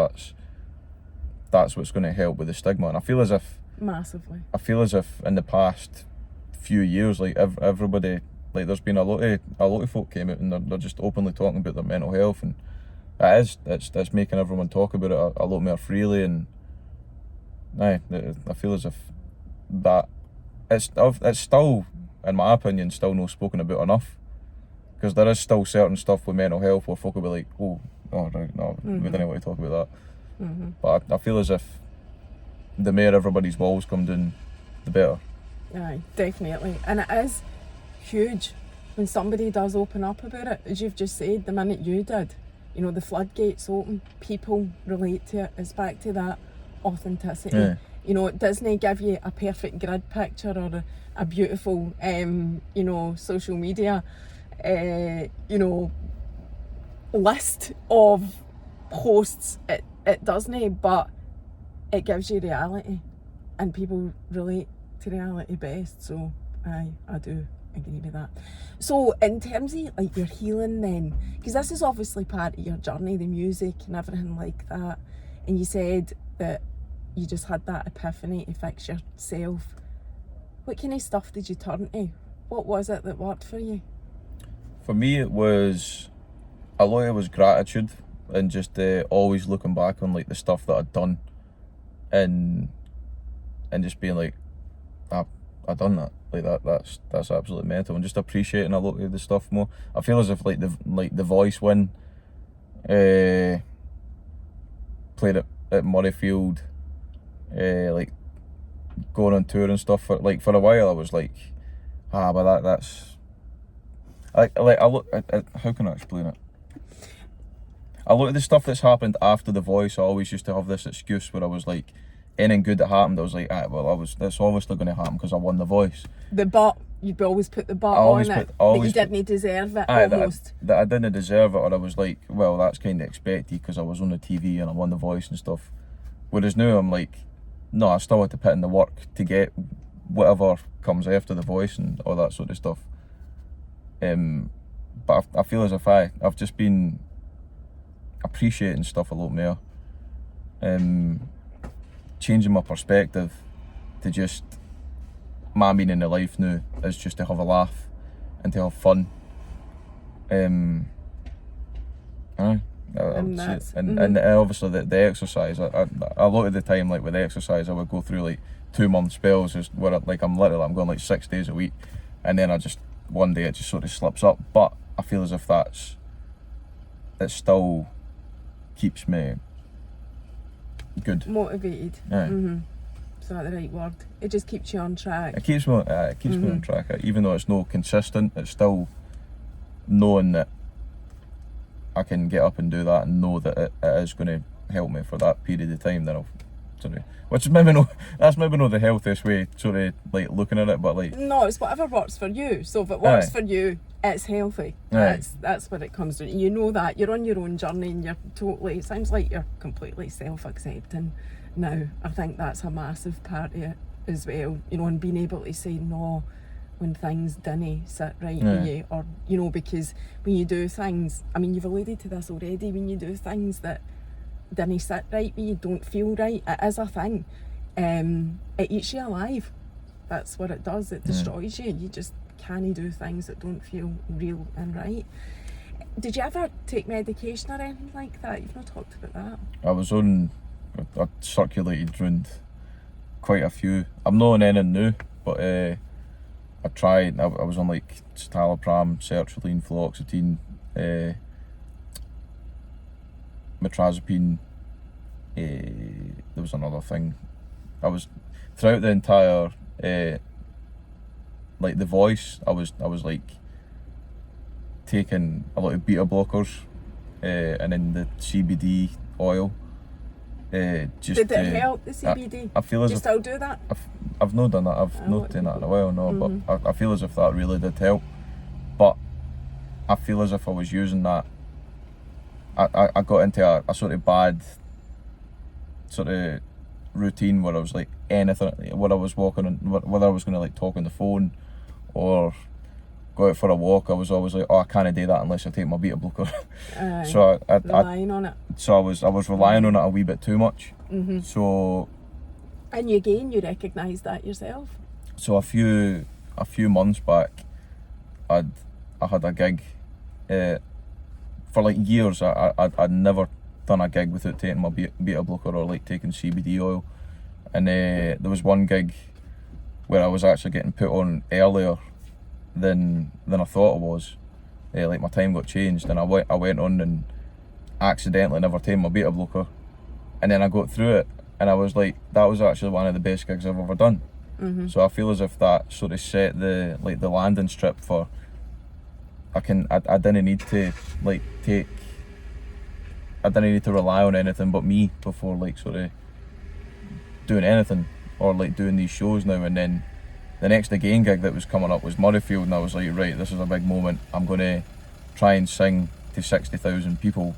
that's what's going to help with the stigma. And I feel as if massively. I feel as if in the past few years, like everybody, like there's been a lot of folk came out and they're just openly talking about their mental health, and it's making everyone talk about it a lot more freely. And I feel as if that it's still, in my opinion, still not spoken about enough, because there is still certain stuff with mental health where folk will be like, oh right, no, we don't want to talk about that. But I feel as if the more everybody's walls come down, the better. Aye, definitely. And it is huge when somebody does open up about it. As you've just said, the minute you did, the floodgates open, people relate to it. It's back to that authenticity. It doesn't give you a perfect grid picture or a beautiful social media list of posts. It doesn't, but it gives you reality, and people relate to reality best. So I do agree with that. So in terms of like your healing then, because this is obviously part of your journey, the music and everything like that, and you said that you just had that epiphany to fix yourself. What kind of stuff did you turn to? What was it that worked for you? For me, it was a lot of it was gratitude, and just always looking back on like the stuff that I'd done, and just being like, I done that. Like that's absolutely mental, and just appreciating a lot of the stuff more. I feel as if like the Voice win, played at Murrayfield, like going on tour and stuff. For a while, I was like, but that's like I look. How can I explain it? I look at the stuff that's happened after The Voice. I always used to have this excuse where I was like, anything good that happened, I was like, that's obviously going to happen because I won The Voice. The but, you'd always put the but I always on put- it, I always that you didn't deserve it, That almost. I didn't deserve it, or I was like, well, that's kind of expected because I was on the TV and I won The Voice and stuff. Whereas now I'm like, no, I still had to put in the work to get whatever comes after The Voice and all that sort of stuff. But I feel as if I've just been appreciating stuff a lot more. Changing my perspective to just my meaning in life now is just to have a laugh and to have fun. And obviously the exercise. A lot of the time, like with exercise, I would go through like 2-month spells where I'm going like 6 days a week, and then one day it just sort of slips up. But I feel as if it still keeps me good. Motivated. Yeah. Is that the right word? It just keeps you on track. It keeps me on track. Even though it's no consistent, it's still knowing that I can get up and do that and know that it is going to help me for that period of time. Then which is maybe not the healthiest way, sort of like looking at it, but like, No, it's whatever works for you. So if it works for you, it's healthy. That's what it comes to. You know that you're on your own journey, and it sounds like you're completely self-accepting now. I think that's a massive part of it as well, and being able to say no when things didn't sit right with you, or because when you do things, I mean, you've alluded to this already, when you do things that didn't sit right with you, don't feel right, it is a thing. It eats you alive. That's what it does. It destroys you. You just can't do things that don't feel real and right. Did you ever take medication or anything like that? You've not talked about that. I circulated around quite a few. I'm not on anything new, but I tried. I was on like citalopram, sertraline, fluoxetine, metrazapine. There was another thing. I was throughout the entire like The Voice. I was like taking a lot of beta blockers, and then the CBD oil. Did it help, the CBD? I feel as do you if still do that? I've not done that. I've not done that in a while, no. But I feel as if that really did help. But I feel as if I was using that. I got into a sort of bad sort of routine where I was like anything, where I was walking on, whether I was going to like talk on the phone or go out for a walk, I was always like, I can't do that unless I take my beta blocker. So relying on it. So I was relying on it a wee bit too much. So. And you recognise that yourself. So a few months back, I had a gig. For like years, I'd never done a gig without taking my beta blocker or like taking CBD oil. And there was one gig where I was actually getting put on earlier than I thought I was. Like my time got changed, and I went on and accidentally never taken my beta blocker, and then I got through it, and I was like, that was actually one of the best gigs I've ever done. So I feel as if that sort of set the landing strip for. I didn't need to I didn't need to rely on anything but me before like sort of doing anything or like doing these shows now. And then the next Again gig that was coming up was Murrayfield, and I was like, right, this is a big moment. I'm going to try and sing to 60,000 people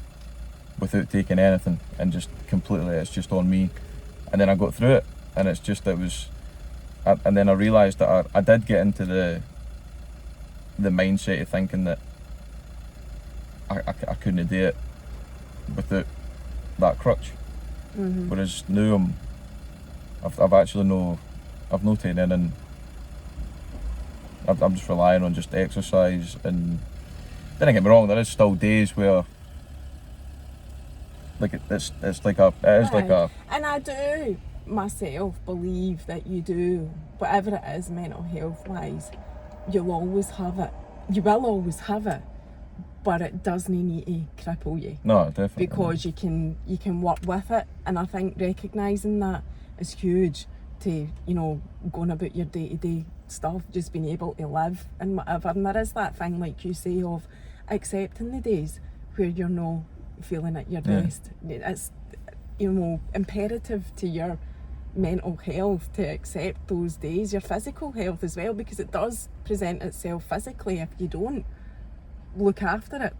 without taking anything, and just completely, it's just on me. And then I got through it, and and then I realised that I did get into the mindset of thinking that I couldn't do it without that crutch. Whereas now I've actually I've not taken in, and I'm just relying on just exercise. And don't get me wrong, there is still days where like it is like a and I do myself believe that you do, whatever it is mental health wise, you'll always have it. You will always have it, but it doesn't need to cripple you. No, definitely. Because you can work with it, and I think recognising that is huge to, you know, going about your day-to-day stuff, just being able to live and whatever. And there is that thing, like you say, of accepting the days where you're not feeling at your best. It's, you know, imperative to your mental health to accept those days, your physical health as well, because it does present itself physically if you don't look after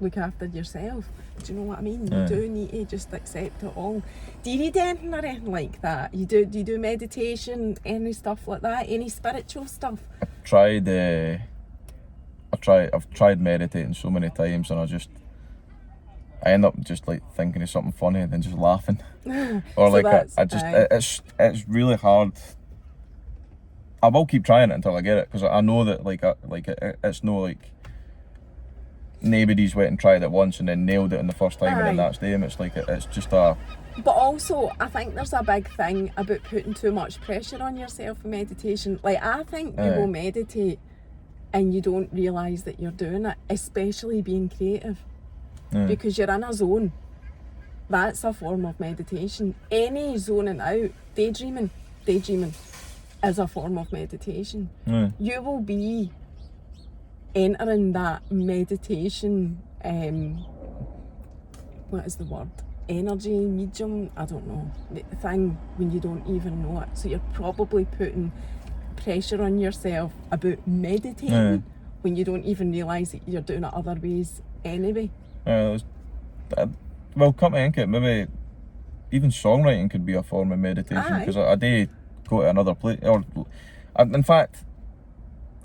yourself. Do you know what I mean? You do need to just accept it all. Do you read anything or anything like that? Do you do meditation, any stuff like that, any spiritual stuff? I've tried meditating so many times, and I end up just like thinking of something funny and then just laughing. Or So it's really hard. I will keep trying it until I get it, because I know that it's no like nobody's went and tried it once and then nailed it in the first time and then that's them. It's like it's just a. But also, I think there's a big thing about putting too much pressure on yourself in meditation. Like, I think you will meditate and you don't realise that you're doing it, especially being creative. Because you're in a zone. That's a form of meditation. Any zoning out, daydreaming is a form of meditation. You will be entering that meditation, what is the word? Energy, medium, I don't know, the thing when you don't even know it. So you're probably putting pressure on yourself about meditating when you don't even realise that you're doing it other ways anyway. Well, come to think of it, maybe even songwriting could be a form of meditation, because I do go to another place, or in fact,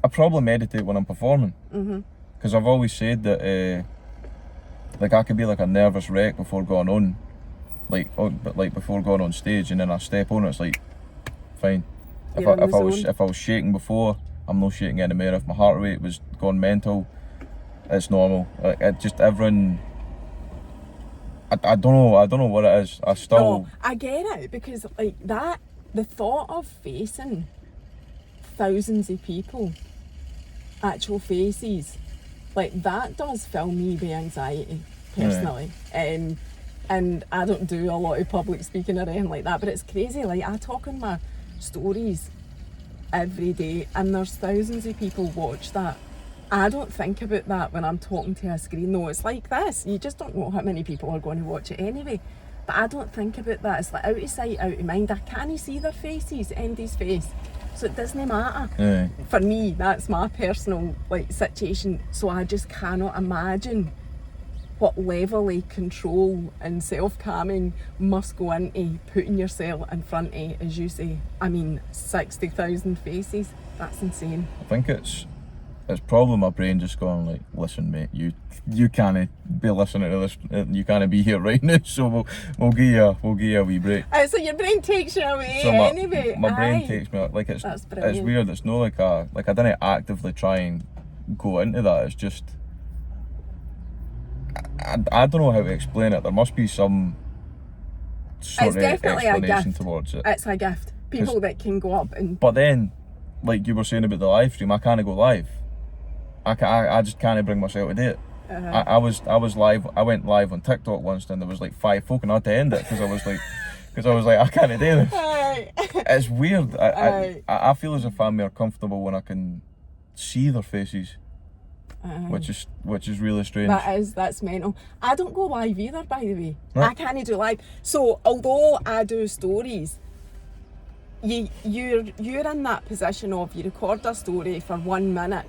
I probably meditate when I'm performing, because I've always said that like I could be like a nervous wreck before going on, before going on stage, and then I step on it, it's like fine. If I was shaking before, I'm not shaking anymore. If my heart rate was going mental, it's normal. Like, it just everyone. I don't know what it is. No, I get it, because like that, the thought of facing thousands of people, actual faces, like that does fill me with anxiety personally. And I don't do a lot of public speaking or anything like that, but it's crazy. Like, I talk in my stories every day and there's thousands of people watch that. I don't think about that when I'm talking to a screen. No, it's like this. You just don't know how many people are going to watch it anyway. But I don't think about that. It's like out of sight, out of mind. I can't see their faces, Andy's face. So it doesn't matter. For me, that's my personal situation. So I just cannot imagine what level of control and self-calming must go into putting yourself in front of, as you say, 60,000 faces. That's insane. I think it's probably my brain just going like, listen mate, you can't be listening to this, you can't be here right now, so we'll give you a wee break. So your brain takes you away anyway. My brain takes me, like it's weird, it's not like I didn't actively try and go into that, it's just I don't know how to explain it. There must be some sort of explanation towards it. It's a gift. People that can go up and... But then, like you were saying about the live stream, I can't go live. I just can't bring myself to do it. I was live. I went live on TikTok once, and there was like 5 folk, and I had to end it because I was like, I can't do this. It's weird. I feel as if I'm more comfortable when I can see their faces, which is really strange. That's mental. I don't go live either, by the way. I can't do live. So although I do stories, you're in that position of, you record a story for 1 minute.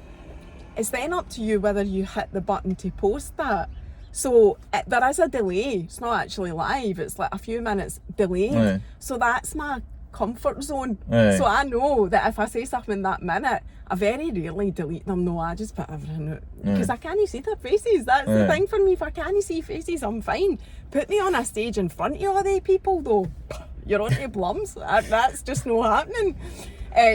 It's then up to you whether you hit the button to post that. So there is a delay. It's not actually live. It's like a few minutes delayed. So that's my comfort zone. So I know that if I say something in that minute, I very rarely delete them. No, I just put everything out. Because I can't see their faces. That's the thing for me. If I can't see faces, I'm fine. Put me on a stage in front of all the people though. You're on your blums. That's just not happening.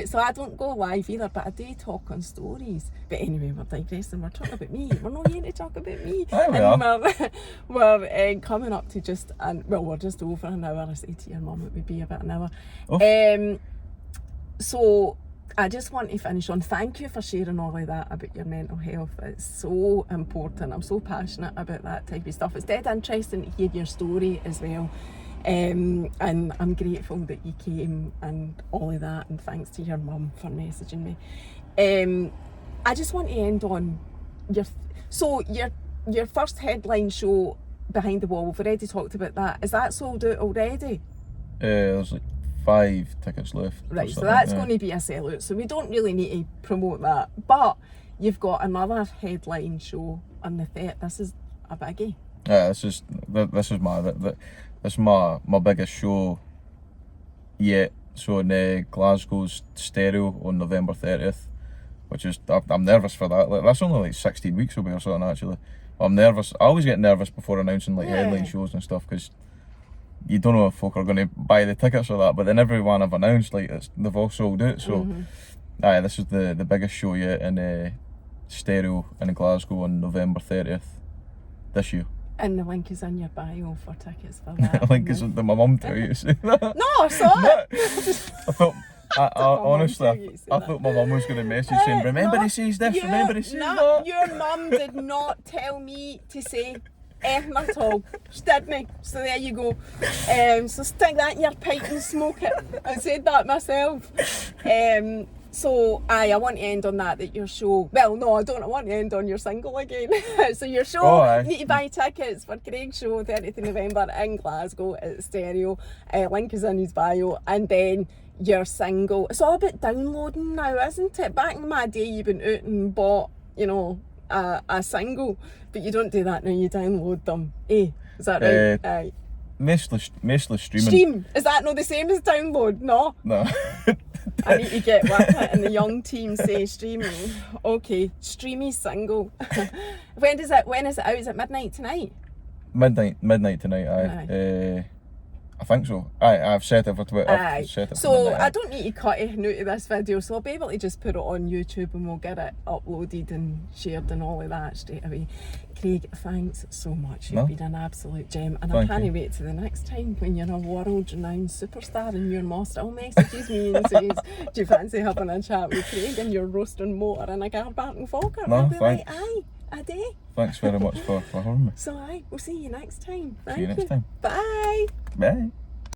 So I don't go live either, but I do talk on stories. But anyway, we're digressing. We're talking about me. We're not here to talk about me. We're coming up to just, we're just over an hour. I say to your mum it would be about an hour. So I just want to finish on, thank you for sharing all of that about your mental health. It's so important. I'm so passionate about that type of stuff. It's dead interesting to hear your story as well. And I'm grateful that you came and all of that, and thanks to your mum for messaging me. I just want to end on your first headline show, Behind the Wall. We've already talked about that. Is that sold out already? There's like 5 tickets left. or Right, so something, that's yeah. going to be a sellout, so we don't really need to promote that. But you've got another headline show on the 3rd. This is a biggie. Yeah, this is my biggest show yet. So in Glasgow's Stereo on November 30th, which is I'm nervous for that. Like, that's only like 16 weeks away or something actually. I'm nervous. I always get nervous before announcing like headline shows and stuff because you don't know if folk are going to buy the tickets or that. But then everyone I've announced, like they've all sold out. So this is the biggest show yet in Stereo in Glasgow on November 30th this year. And the link is in your bio for tickets for that. I think it's my mum tell you to say that. No, I saw it. I thought, honestly, tell you to say I that. thought my mum was going to message saying, remember he says this, remember he says that. Your mum did not tell me to say anything at all. She didn't. So there you go. So stick that in your pipe and smoke it. I said that myself. So I want to end on that your show, well no I don't, I want to end on your single again. So your show, need to buy tickets for Craig's show 30th of November in Glasgow at Stereo, link is in his bio. And then your single, it's all about downloading now, isn't it? Back in my day you've been out and bought, you know, a single, but you don't do that now, you download them, is that right? Aye. Mostly streaming. Stream, is that not the same as download? No? No. I need to get with it, and the young team say streaming. Okay, streamy single. When is it out? Is it midnight tonight? Midnight tonight, aye. I think so. I've set it for Twitter. Aye. So midnight, I don't need to cut anything out of this video, so I'll be able to just put it on YouTube and we'll get it uploaded and shared and all of that straight away. Craig, thanks so much. You've been an absolute gem, and I can't wait to the next time when you're a world-renowned superstar and your mom still messages me and says, do you fancy having a chat with Craig and you're roasting motor in a Garbarton Falkirk? No, I'll be thanks. like, aye, a day. Thanks very much for having me. So aye, we'll see you next time. See you next time. Bye. Bye.